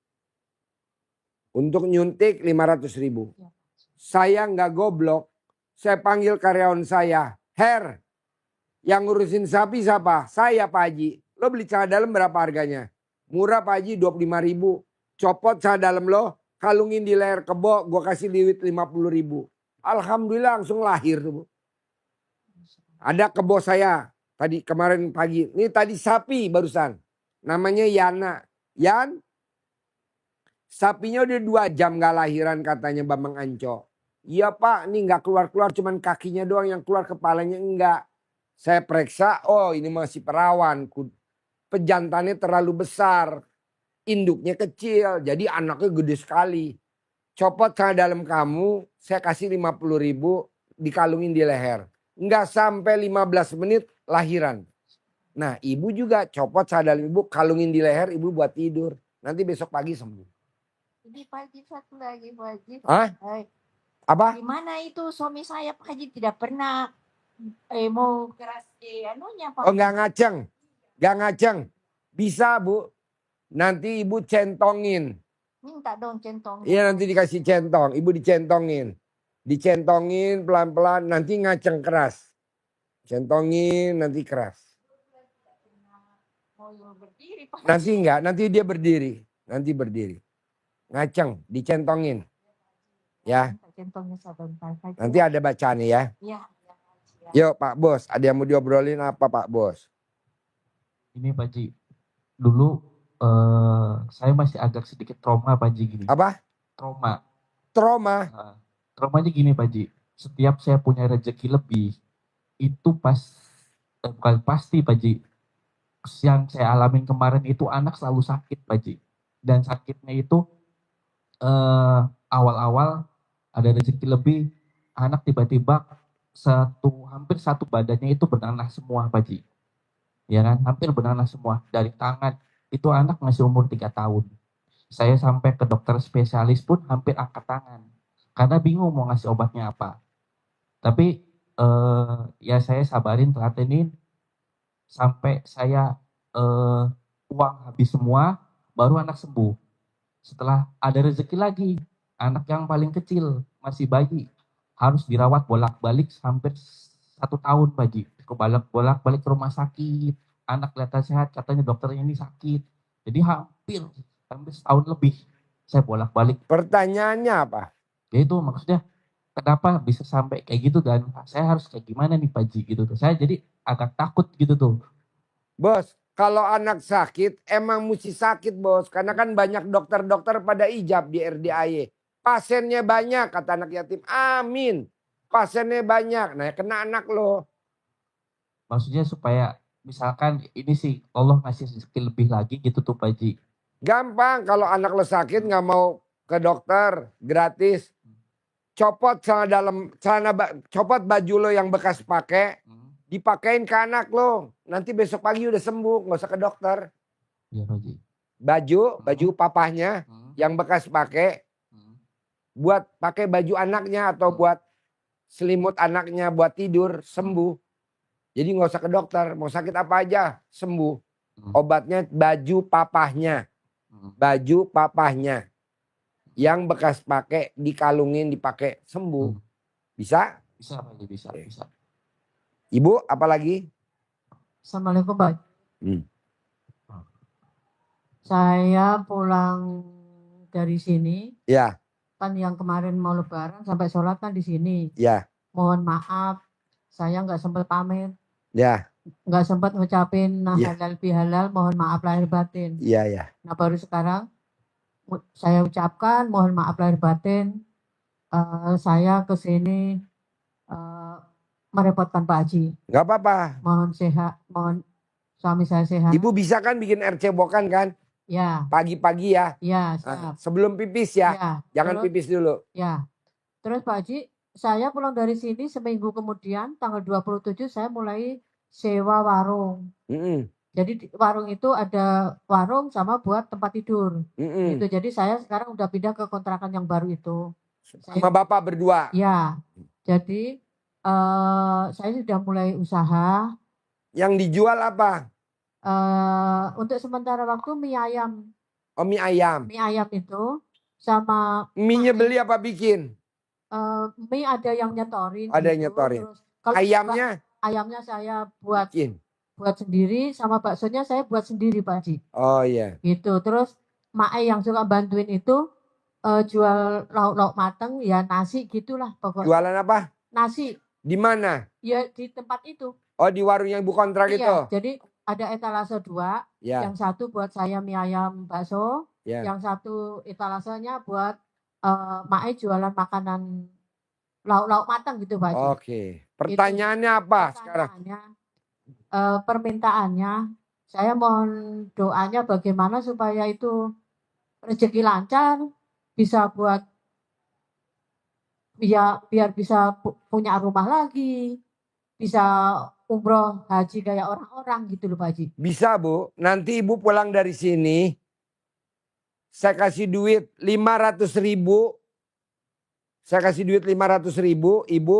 Untuk nyuntik 500.000. Iya, Pak Haji. Saya nggak goblok. Saya panggil karyawan saya. Her, yang ngurusin sapi siapa? Saya Pak Haji. Lo beli celana dalam berapa harganya? Murah Pak Haji, 25.000. Copot celana dalam lo, kalungin di leher kebo, gue kasih duit 50.000. Alhamdulillah langsung lahir tuh, Bu. Ada kebo saya tadi kemarin pagi. Ini tadi sapi barusan. Namanya Yana. Yan, sapinya udah 2 jam gak lahiran katanya Bambang Anco. Iya Pak, ini gak keluar-keluar, cuman kakinya doang yang keluar, kepalanya enggak. Saya periksa, oh ini masih perawan. Pejantannya terlalu besar. Induknya kecil, jadi anaknya gede sekali. Copot celana dalam kamu, saya kasih 50.000, dikalungin di leher. Enggak sampai 15 menit lahiran. Nah ibu juga copot celana dalam ibu, kalungin di leher, ibu buat tidur. Nanti besok pagi sembuh. Ini Pak Haji satu lagi Pak Haji. Hah? Apa? Gimana itu suami saya Pak Haji tidak pernah mau keras anunya Pak. Oh nggak ngaceng. Nggak ngaceng. Bisa Bu. Nanti ibu centongin. Minta dong centong. Iya nanti dikasih centong. Ibu dicentongin. Dicentongin pelan-pelan. Nanti ngaceng keras. Centongin nanti keras. Mau berdiri Pak Haji. Nanti enggak. Nanti dia berdiri. Nanti berdiri. Ngaceng. Dicentongin. Ya. Minta centongnya sebentar Pak Haji. Nanti ada bacaannya ya. Iya. Yuk Pak Bos. Ada yang mau diobrolin apa Pak Bos? Ini Pak Haji, dulu saya masih agak sedikit trauma Pak Haji gini. Apa? Trauma. Trauma. Nah, traumanya gini Pak Haji, setiap saya punya rezeki lebih, itu bukan pasti Pak Haji, yang saya alamin kemarin itu anak selalu sakit Pak Haji. Dan sakitnya itu awal-awal ada rezeki lebih, anak tiba-tiba hampir satu badannya itu bernanah semua Pak Haji. Ya kan, hampir bernanah semua dari tangan. Itu anak masih umur 3 tahun. Saya sampai ke dokter spesialis pun hampir angkat tangan. Karena bingung mau ngasih obatnya apa. Tapi ya saya sabarin, telatenin. Sampai saya uang habis semua, baru anak sembuh. Setelah ada rezeki lagi, anak yang paling kecil, masih bayi. Harus dirawat bolak-balik hampir 1 tahun Pak Haji. Bolak-balik ke rumah sakit. Anak kelihatan sehat, katanya dokternya ini sakit. Jadi hampir setahun lebih saya bolak-balik. Pertanyaannya apa? Ya itu maksudnya kenapa bisa sampai kayak gitu, dan saya harus kayak gimana nih Pak Haji gitu tuh. Saya jadi agak takut gitu tuh. Bos, kalau anak sakit emang mesti sakit bos. Karena kan banyak dokter-dokter pada ijab di RDAY. Pasiennya banyak kata anak yatim. Amin. Pasiennya banyak. Nah kena anak lo. Maksudnya supaya misalkan ini sih Allah ngasih rezeki lebih lagi gitu tuh Pak Haji. Gampang kalau anak lo sakit nggak mau ke dokter gratis. Copot copot baju lo yang bekas pakai. Dipakein ke anak lo. Nanti besok pagi udah sembuh. Nggak usah ke dokter. Iya Pak Haji. Baju papahnya yang bekas pakai. Buat pakai baju anaknya atau buat selimut anaknya buat tidur sembuh. Jadi nggak usah ke dokter. Mau sakit apa aja sembuh. Obatnya baju papahnya. Baju papahnya. Yang bekas pakai dikalungin dipakai sembuh. Bisa? Bisa Pak Haji, bisa. Ibu apalagi? Assalamualaikum Pak. Saya pulang dari sini. Ya. Kan yang kemarin mau lebaran sampai sholat kan di sini. Ya. Mohon maaf, saya nggak sempat pamit. Ya. Nggak sempat ngucapin halal bihalal, mohon maaf lahir batin. Iya ya. Nah baru sekarang saya ucapkan mohon maaf lahir batin. Saya kesini merepotkan Pak Haji. Nggak apa-apa. Mohon sehat, mohon suami saya sehat. Ibu bisa kan bikin air cebokan kan? Ya. Pagi-pagi ya. Ya, siap. Sebelum pipis ya. Jangan pipis dulu. Ya. Terus Pak Haji, saya pulang dari sini seminggu kemudian tanggal 27 saya mulai sewa warung. Jadi di warung itu ada warung sama buat tempat tidur. Gitu. Jadi saya sekarang udah pindah ke kontrakan yang baru itu. Sama bapak berdua. Ya. Jadi saya sudah mulai usaha. Yang dijual apa? Untuk sementara waktu mie ayam. Oh, mie ayam. Mie ayam itu sama Mie-nya beli apa bikin? mie ada yang nyetorin. Ada yang gitu. nyetorin. Terus kalau Ayamnya saya buat bikin. buat sendiri, sama baksonya saya buat sendiri Pak Haji. Oh iya. Gitu. Terus Mae yang suka bantuin itu jual lauk-lauk mateng, ya nasi gitulah pokoknya. Jualan apa? Nasi. Di mana? Ya di tempat itu. Oh, di warung yang ibu kontrak Iya, itu? jadi ada etalase 2, Ya. yang satu buat saya mie ayam bakso, Ya. yang satu etalasenya buat Mae jualan makanan lauk-lauk mateng gitu Pak Haji. Oke. Pertanyaannya apa sekarang? Permintaannya, saya mohon doanya bagaimana supaya itu rezeki lancar, bisa buat biar bisa punya rumah lagi, bisa umroh haji kayak orang-orang gitu loh Pak Haji. Bisa Bu, nanti ibu pulang dari sini, saya kasih duit 500.000. Saya kasih duit 500.000, ibu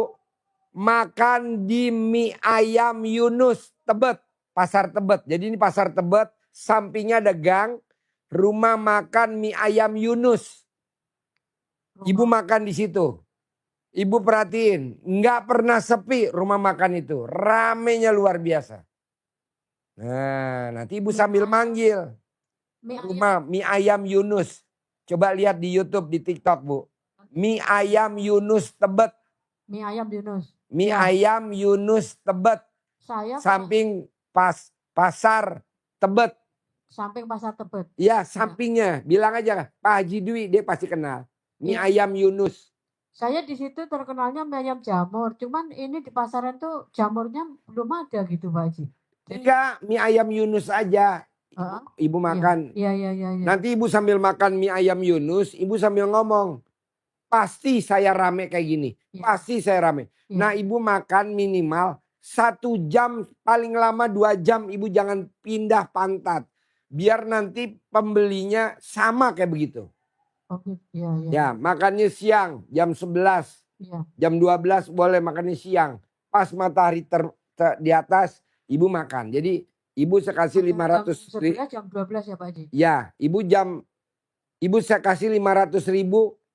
makan di mie ayam Yunus Tebet, pasar Tebet. Jadi ini pasar Tebet, sampingnya ada gang, rumah makan mie ayam Yunus. Ibu makan di situ. Ibu perhatiin, nggak pernah sepi rumah makan itu, ramenya luar biasa. Nah, nanti ibu sambil manggil rumah mie ayam Yunus. Coba lihat di YouTube, di TikTok Bu. Mie ayam Yunus Tebet. Mie ayam Yunus. Mie ayam Yunus Tebet. Samping pasar Tebet. Samping pasar Tebet. Iya, sampingnya. Bilang aja Pak Haji Dwi, dia pasti kenal. Mie ayam Yunus. Saya di situ terkenalnya mie ayam jamur. Cuman ini di pasaran tuh jamurnya belum ada gitu Pak Haji. Enggak, mie ayam Yunus aja. Ibu makan. Iya. Nanti ibu sambil makan mie ayam Yunus, ibu sambil ngomong. Pasti saya rame kayak gini. Pasti saya rame. Nah ibu makan minimal 1 jam, paling lama 2 jam. Ibu jangan pindah pantat. Biar nanti pembelinya sama kayak begitu. Ya, makannya siang jam 11. Jam 12 boleh makannya siang. Pas matahari di atas, ibu makan. Jadi ibu saya kasih 500. Jam 11 jam 12 ya Pak Haji? Ya, ibu saya kasih 500.000.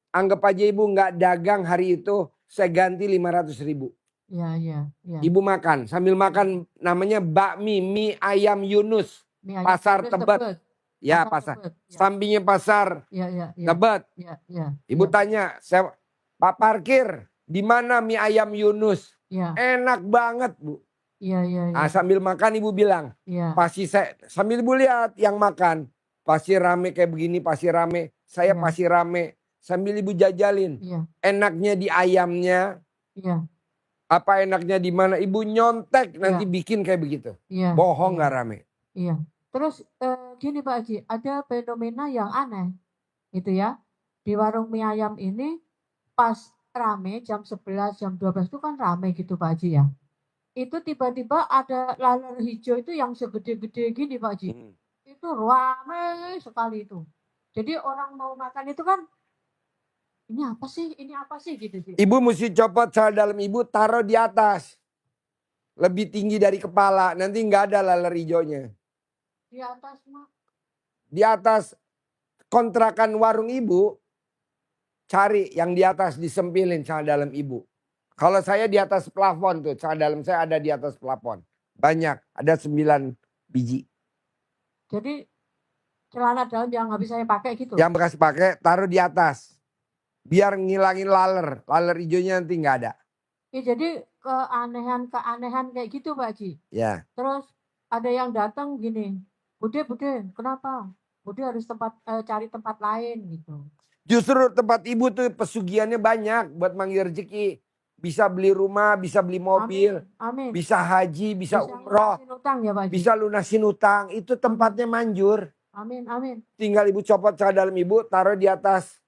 Anggap aja ibu nggak dagang hari itu, saya ganti 500.000. Iya. Ibu makan, sambil makan namanya bakmi mie ayam Yunus. Pasar Tebet. Ya, pasar. Sampingnya pasar Tebet. Ibu tanya, Pak parkir, di mana mie ayam Yunus? Enak banget Bu. Iya. Nah, sambil makan ibu bilang, pasti saya, sambil ibu lihat yang makan, pasti rame kayak begini, pasti rame. Saya pasti rame. Sambil ibu jajalin. Enaknya di ayamnya. Apa enaknya di mana? Ibu nyontek nanti bikin kayak begitu. Bohong nggak rame. Iya. Terus gini Pak Haji, ada fenomena yang aneh gitu ya. Di warung mie ayam ini pas rame jam 11, jam 12 itu kan rame gitu Pak Haji ya. Itu tiba-tiba ada laler hijau itu yang segede-gede gini Pak Haji. Itu rame sekali itu. Jadi orang mau makan itu kan, ini apa sih gitu sih. Ibu mesti copot sel dalam ibu, taruh di atas. Lebih tinggi dari kepala, nanti nggak ada laler hijaunya. Di atas Mak? Di atas kontrakan warung ibu, cari yang di atas disempilin sel dalam ibu. Kalau saya di atas plafon tuh, sel dalam saya ada di atas plafon. Banyak, ada 9 biji. Jadi celana dalam yang habis saya pakai gitu? Yang bekas pakai, taruh di atas. Biar ngilangin laler. Laler hijaunya nanti nggak ada. Ya, jadi keanehan kayak gitu Pak Haji. Ya. Terus ada yang datang gini, Bude, kenapa? Bude harus cari tempat lain gitu. Justru tempat ibu tuh pesugihannya banyak buat manggil rezeki. Bisa beli rumah, bisa beli mobil. Amin. Bisa haji, bisa umroh. Lunasin utang ya Pak Haji. Bisa lunasin utang. Itu tempatnya manjur. Amin. Tinggal ibu copot sel dalam ibu, taruh di atas.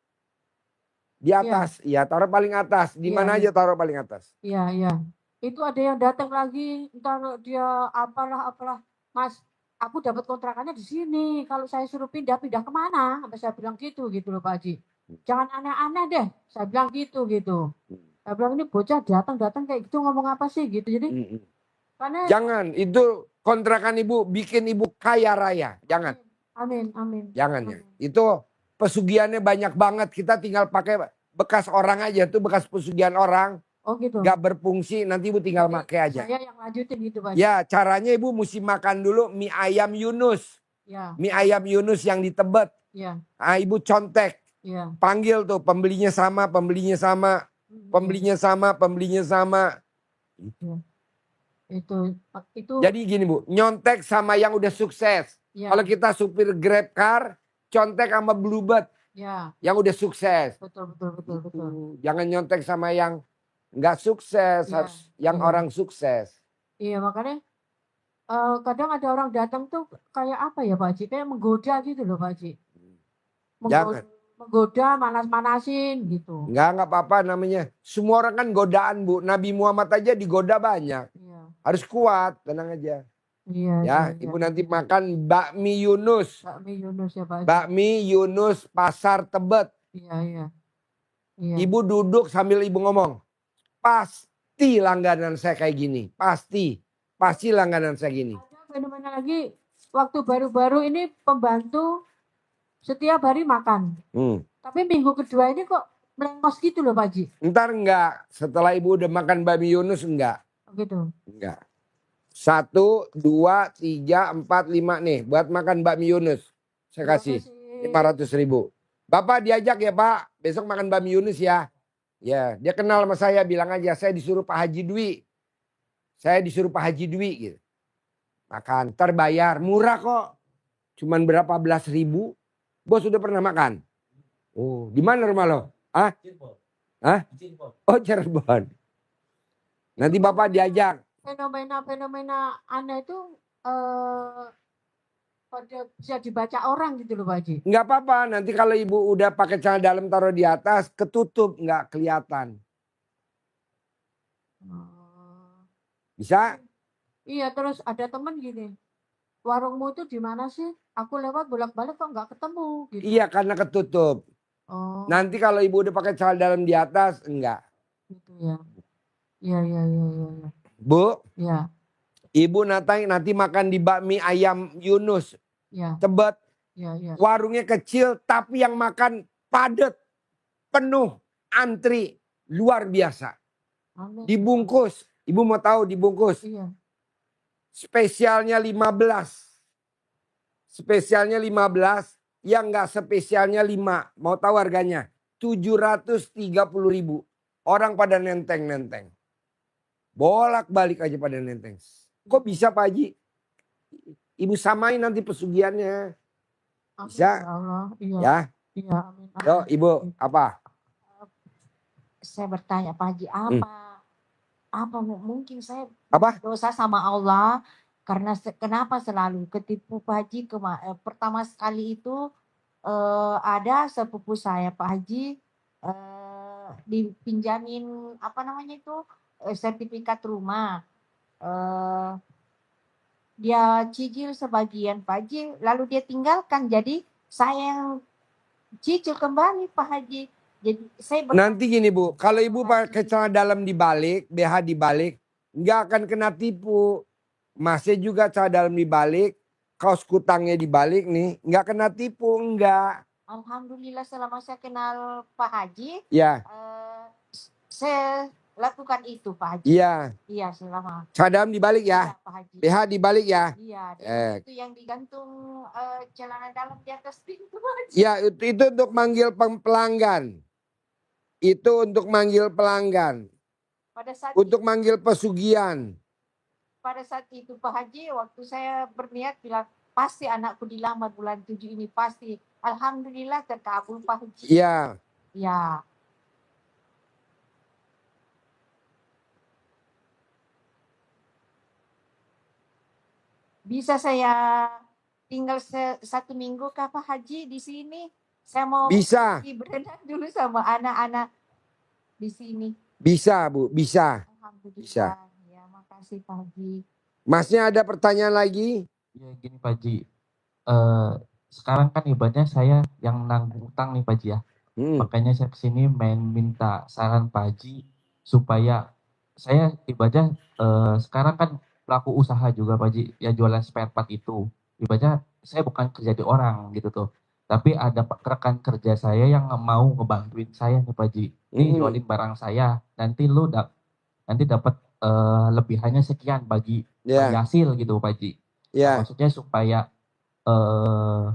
Di atas, ya taruh paling atas. Di mana aja taruh paling atas. Iya. Itu ada yang datang lagi, ntar dia apalah. Mas, aku dapat kontrakannya di sini. Kalau saya suruh pindah kemana? Sampai saya bilang gitu loh Pak Haji. Jangan aneh-aneh deh. Saya bilang gitu. Saya bilang ini bocah datang kayak gitu ngomong apa sih gitu. Jadi karena Jangan, itu kontrakan ibu bikin ibu kaya raya. Jangan. amin. Jangan ya. Itu pesugihannya banyak banget. Kita tinggal pakai bekas orang aja. Itu bekas pesugihan orang. Oh gitu. Gak berfungsi. Nanti ibu tinggal Jadi pakai aja. saya yang lanjutin gitu Pak. Ya caranya ibu mesti makan dulu mie ayam Yunus. Ya. Mie ayam Yunus yang di Tebet. Ya. Nah, ibu contek. Ya. Panggil tuh pembelinya sama. Pembelinya sama. Ya. Itu. Jadi gini bu. Nyontek sama yang udah sukses. Ya. Kalau kita supir Grab car. Contek sama Bluebird. Ya. Yang udah sukses. Betul. Jangan nyontek sama yang nggak sukses. Ya. Harus yang orang sukses. Iya makanya kadang ada orang datang tuh kayak apa ya Pak Haji, kayak menggoda gitu loh Pak Haji. Jangan. Menggoda, manas-manasin gitu. Nggak apa-apa namanya. Semua orang kan godaan bu. Nabi Muhammad aja digoda banyak. Iya. Harus kuat, tenang aja. Iya. Ya, ibu nanti makan bakmi Yunus. Bakmi Yunus ya Pak Haji. Bakmi Yunus Pasar Tebet. Iya. Ibu duduk sambil ibu ngomong. Pasti langganan saya kayak gini. Pasti langganan saya gini. Ada fenomena lagi, waktu baru-baru ini pembantu setiap hari makan. Tapi minggu kedua ini kok melengkos gitu loh Pak Haji. Ntar enggak. Setelah ibu udah makan bakmi Yunus enggak. Gitu. Enggak. 1, 2, 3, 4, 5 nih. Buat makan bakmi Yunus. Saya kasih 500.000. Bapak diajak ya Pak. Besok makan bakmi Yunus ya. Ya, dia kenal sama saya, bilang aja saya disuruh Pak Haji Dwi. Gitu. Makan, terbayar, murah kok. Cuman berapa belas ribu. Bos sudah pernah makan? Oh, di mana rumah lo? Hah? Oh, Cirebon. Nanti Bapak diajak. Fenomena aneh itu pada bisa dibaca orang gitu loh Pak Haji. Enggak apa-apa, nanti kalau ibu udah pakai celana dalam taruh di atas, ketutup, enggak kelihatan. Bisa? Iya, terus ada temen gini, warungmu itu di mana sih? Aku lewat bolak-balik kok nggak ketemu. Gitu. Iya, karena ketutup. Oh. Nanti kalau ibu udah pakai celana dalam di atas, enggak. Gitu ya. Iya. Bu? Iya. Ibu nanti makan di bakmi ayam Yunus. Ya. Tebet. Iya. Warungnya kecil tapi yang makan padat. Penuh. Antri. Luar biasa. Amin. Dibungkus. Ibu mau tahu dibungkus? Iya. Spesialnya 15. Yang enggak spesialnya 5. Mau tahu harganya? 730.000. Orang pada nenteng. Bolak-balik aja pada nenteng. Kok bisa Pak Haji? Ibu samain nanti pesugihannya. Bisa? Ya Allah. Iya. Ya. Iya, amin. Yo, Ibu, apa? Saya bertanya Pak Haji, apa mungkin saya dosa sama Allah karena kenapa selalu ketipu Pak Haji pertama sekali itu ada sepupu saya Pak Haji dipinjamin sertifikat rumah. Dia cicil sebagian Pak Haji, lalu dia tinggalkan. Jadi saya yang cicil kembali Pak Haji. Jadi saya nanti gini Bu, kalau ibu pakai celana dalam dibalik, BH dibalik, nggak akan kena tipu. Masih juga celana dalam dibalik, kaos kutangnya dibalik nih, nggak kena tipu, enggak. Alhamdulillah selama saya kenal Pak Haji, ya. Saya lakukan itu Pak Haji. Iya. Iya selama. Celana dalam dibalik ya, Pak Haji. BH dibalik ya. Iya. Itu yang digantung celana dalam di atas pintu Pak Haji. Ya itu untuk manggil pelanggan. Itu untuk manggil pelanggan. Untuk manggil pesugihan. Pada saat itu Pak Haji, waktu saya berniat bilang, pasti anakku dilamar bulan 7 ini, pasti. Alhamdulillah terkabul Pak Haji. Iya. Ya. Bisa saya tinggal 1 minggu kah Pak Haji di sini? Saya mau pergi berenang dulu sama anak-anak di sini. Bisa Bu, bisa. Alhamdulillah. Bisa. Ya, makasih Pak Haji. Masnya ada pertanyaan lagi? Ya gini Pak Haji, sekarang kan ibaratnya saya yang nanggung utang nih Pak Haji ya. Makanya saya kesini main minta saran Pak Haji supaya saya ibaratnya sekarang kan pelaku usaha juga Pak Haji, ya jualan spare part itu. Ibaratnya saya bukan kerja di orang gitu tuh. Tapi ada rekan kerja saya yang mau ngebantuin saya nih Pak Haji. Ini jualin barang saya, nanti dapat lebihannya sekian bagi Ya, hasil gitu Pak Haji. Nah, ya, maksudnya supaya eh,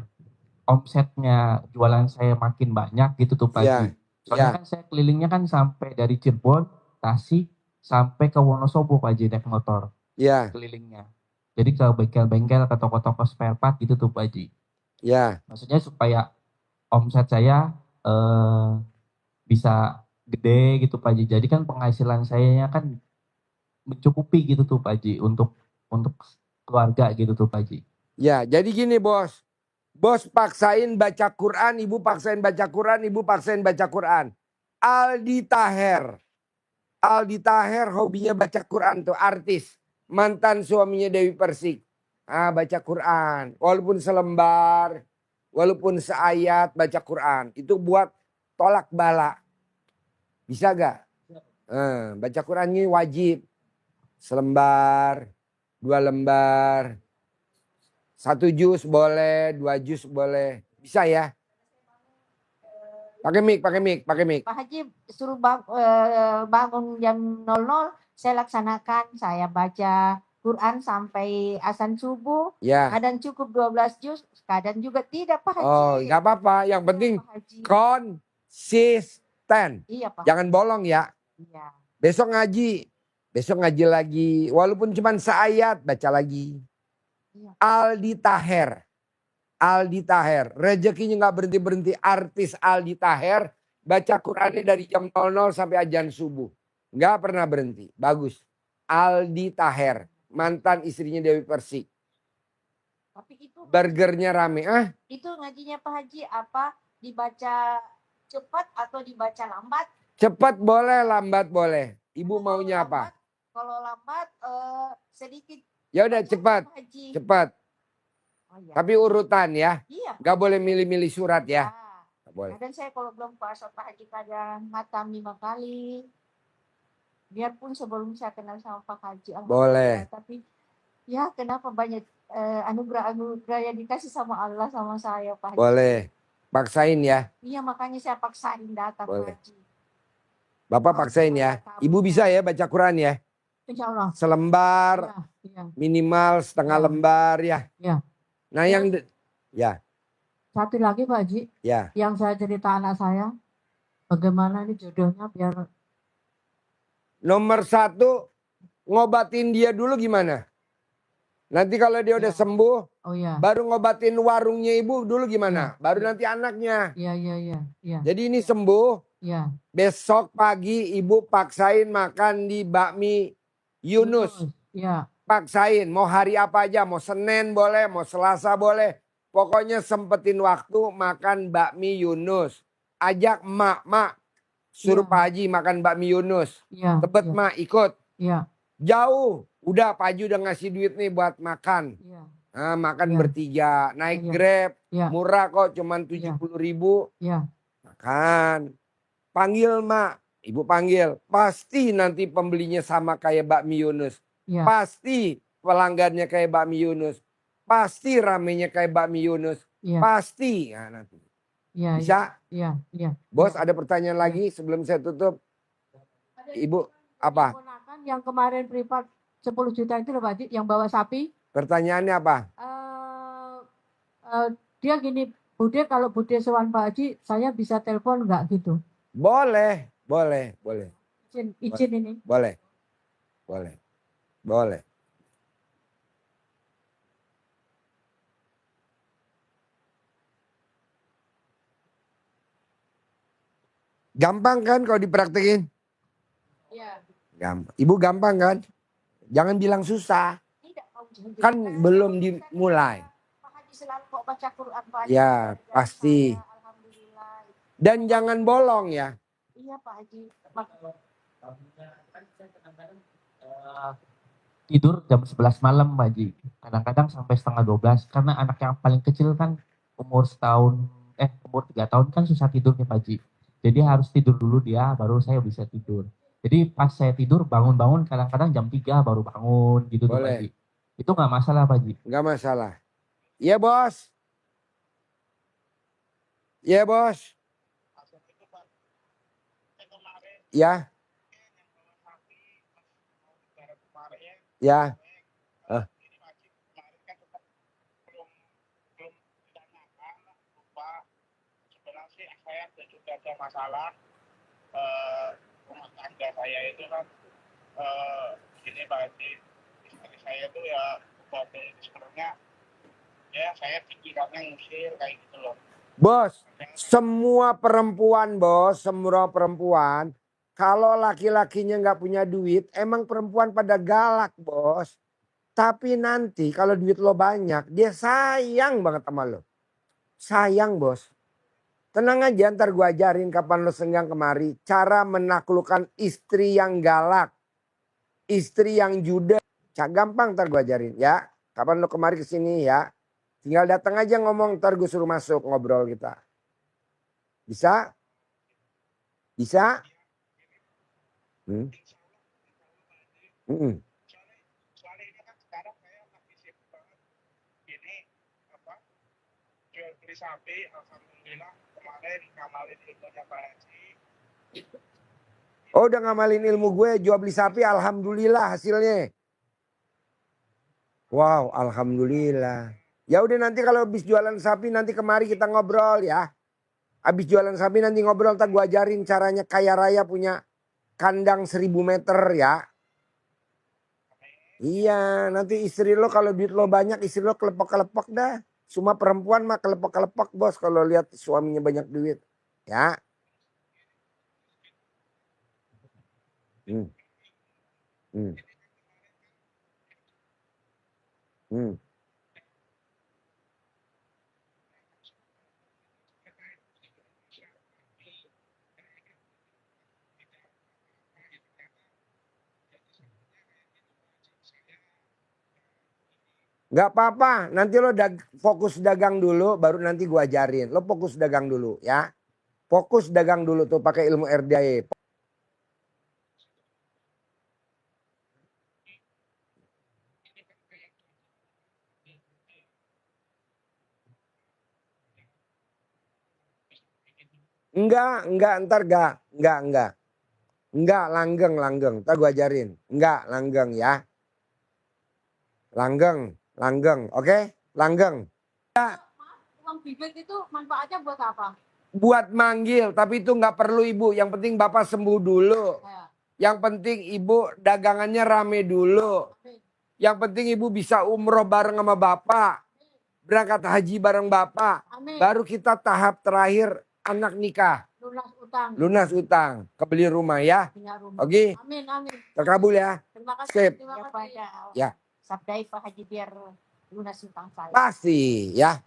omsetnya jualan saya makin banyak gitu tuh Pak Haji. ya, Soalnya ya, kan saya kelilingnya kan sampai dari Cirebon, Tasik, sampai ke Wonosobo Pak Haji naik motor ya, kelilingnya. Jadi ke bengkel-bengkel, ke toko-toko spare part gitu tuh Pak Haji. ya, Maksudnya supaya omset saya bisa gede gitu Pak Haji. Jadi kan penghasilan saya kan mencukupi gitu tuh Pak Haji untuk keluarga gitu tuh Pak Haji. ya. Jadi gini bos. Bos paksain baca Quran, ibu paksain baca Quran, ibu paksain baca Quran. Aldi Taher. Aldi Taher hobinya baca Quran tuh, artis. Mantan suaminya Dewi Persik. Baca Quran. Walaupun selembar, walaupun seayat baca Quran. Itu buat tolak bala. Bisa gak? Baca Quran ini wajib. Selembar, 2 lembar. 1 juz boleh, 2 juz boleh. Bisa ya? Pakai mic. Pak Haji suruh bangun jam 00, saya laksanakan, saya baca Quran sampai azan subuh, Ya. kadang cukup 12 juz, kadang juga tidak Pak Haji. Oh, nggak apa-apa. Yang penting Pak Haji. konsisten. Iya Pak. Jangan bolong ya. Iya. Besok ngaji lagi. Walaupun cuma seayat, baca lagi. Iya. Aldi Taher. Rezekinya nggak berhenti-berhenti. Artis Aldi Taher. Baca Qurannya dari jam 00 sampai azan subuh. Nggak pernah berhenti. Bagus. Aldi Taher. Mantan istrinya Dewi Persik. Tapi itu burgernya rame. Itu ngajinya Pak Haji apa? Dibaca cepat atau dibaca lambat? Cepat boleh, lambat boleh. Ibu Karena maunya apa? Kalau lambat sedikit. Ya udah cepat. Cepat. Oh, iya. Tapi urutan ya. Iya. Gak boleh milih-milih surat ya. Gak boleh. Dan saya kalau belum puasa Pak Haji kadang hatam 5 kali. Biarpun sebelum saya kenal sama Pak Haji. Boleh. Tapi ya kenapa banyak anugerah-anugerah yang dikasih sama Allah sama saya Pak Haji. Boleh. Paksain ya. Iya makanya saya paksain datang Pak Haji. Bapak paksain ya. Ibu bisa ya baca Quran ya. Insya Allah. Selembar. Ya. Minimal setengah lembar ya. Ya. Nah yang ya. Satu lagi Pak Haji. Ya. Yang saya cerita anak saya. Bagaimana ini jodohnya biar. Nomor 1. Ngobatin dia dulu gimana? Nanti kalau dia udah sembuh. Baru ngobatin warungnya ibu dulu gimana? Baru nanti anaknya. Iya. Jadi ini sembuh. Iya. Besok pagi ibu paksain makan di bakmi Yunus. Iya. Paksain. Mau hari apa aja. Mau Senin boleh. Mau Selasa boleh. Pokoknya sempetin waktu makan bakmi Yunus. Ajak mak. Suruh Pak Haji makan bakmi Yunus. Tebet mak ikut. Iya. Jauh. Udah Pak Haji udah ngasih duit nih buat makan. Makan bertiga. Naik Grab. Murah kok. Cuman 70.000. Makan. Panggil mak. Ibu panggil. Pasti nanti pembelinya sama kayak bakmi Yunus. Pasti pelanggannya kayak bakmi Yunus. Pasti ramenya kayak bakmi Yunus. Pasti. Nah, nanti. Bisa? Iya. Bos ada pertanyaan lagi sebelum saya tutup? Ibu apa? Yang kemarin privat 10 juta itu loh Pak Haji, yang bawa sapi. Pertanyaannya apa? Dia gini, Bude kalau Bude sowan Pak Haji, saya bisa telepon nggak gitu? Boleh. Izin ini. Boleh. Gampang kan kalau dipraktekin? Iya. Gampang. Ibu gampang kan? Jangan bilang susah. Kan belum dimulai. Pak Haji selalu kok baca Quran Pak Haji. Ya pasti. Alhamdulillah. Dan jangan bolong ya. Iya Pak Haji. tidur jam 11 malam Pak Haji. Kadang-kadang sampai setengah 12 karena anak yang paling kecil kan umur 3 tahun kan susah tidur nih Pak Haji. Jadi harus tidur dulu dia baru saya bisa tidur. Jadi pas saya tidur bangun-bangun kadang-kadang jam 3 baru bangun gitu tuh Pak Haji. Boleh. Itu nggak masalah Pak Haji. Nggak masalah. Iya bos. Iya bos. Ya. Ya. Ah. Saya juga ada masalah rumah tangga saya itu kan gini Pak Haji, istri saya itu ya sebenarnya ya saya pikirannya ngusir kayak gitu loh. Bos, semua perempuan bos, semua perempuan kalau laki-lakinya nggak punya duit, emang perempuan pada galak bos. Tapi nanti kalau duit lo banyak, dia sayang banget sama lo. Sayang bos. Tenang aja, ntar gue ajarin kapan lo senggang kemari. Cara menaklukkan istri yang galak. Istri yang judes. Gampang ntar gue ajarin ya. Kapan lo kemari kesini ya. Tinggal datang aja ngomong, ntar gue suruh masuk ngobrol kita. Bisa? Bisa? Hmm. Hmm. Soalnya kan sekarang saya lagi sibuk banget. Ini apa? Jual beli sapi, alhamdulillah kemarin ngamalin ilmunya Pak Haji. Oh udah ngamalin ilmu gue, jual beli sapi, alhamdulillah hasilnya. Wow, alhamdulillah. Ya udah nanti kalau habis jualan sapi nanti kemari kita ngobrol ya. Habis jualan sapi nanti ngobrol, ntar gue ajarin caranya kaya raya punya kandang 1000 meter ya. Iya, nanti istri lo kalau duit lo banyak, istri lo kelepok-kelepok dah. Semua perempuan mah kelepok-kelepok bos kalau lihat suaminya banyak duit. Ya. Hmm. Hmm. Hmm. Gak apa-apa, nanti lo fokus dagang dulu, baru nanti gua ajarin. Lo fokus dagang dulu ya. Fokus dagang dulu tuh pakai ilmu RDA. Enggak, ntar enggak. Enggak, langgeng. Ntar gua ajarin. Enggak, langgeng ya. Langgeng, oke? Langgeng. Uang bibit itu manfaatnya buat apa? Buat manggil, tapi itu nggak perlu ibu. Yang penting bapak sembuh dulu. Ya. Yang penting ibu dagangannya rame dulu. Yang penting ibu bisa umroh bareng sama bapak. Berangkat haji bareng bapak. Amin. Baru kita tahap terakhir anak nikah. Lunas utang. Lunas utang. Kebeli rumah ya. Punya rumah. Oke. Amin. Terkabul ya. Terima kasih. Sip. Terima kasih. Ya. Sabdai Pak Haji biar lunas utang saya. Pasti ya.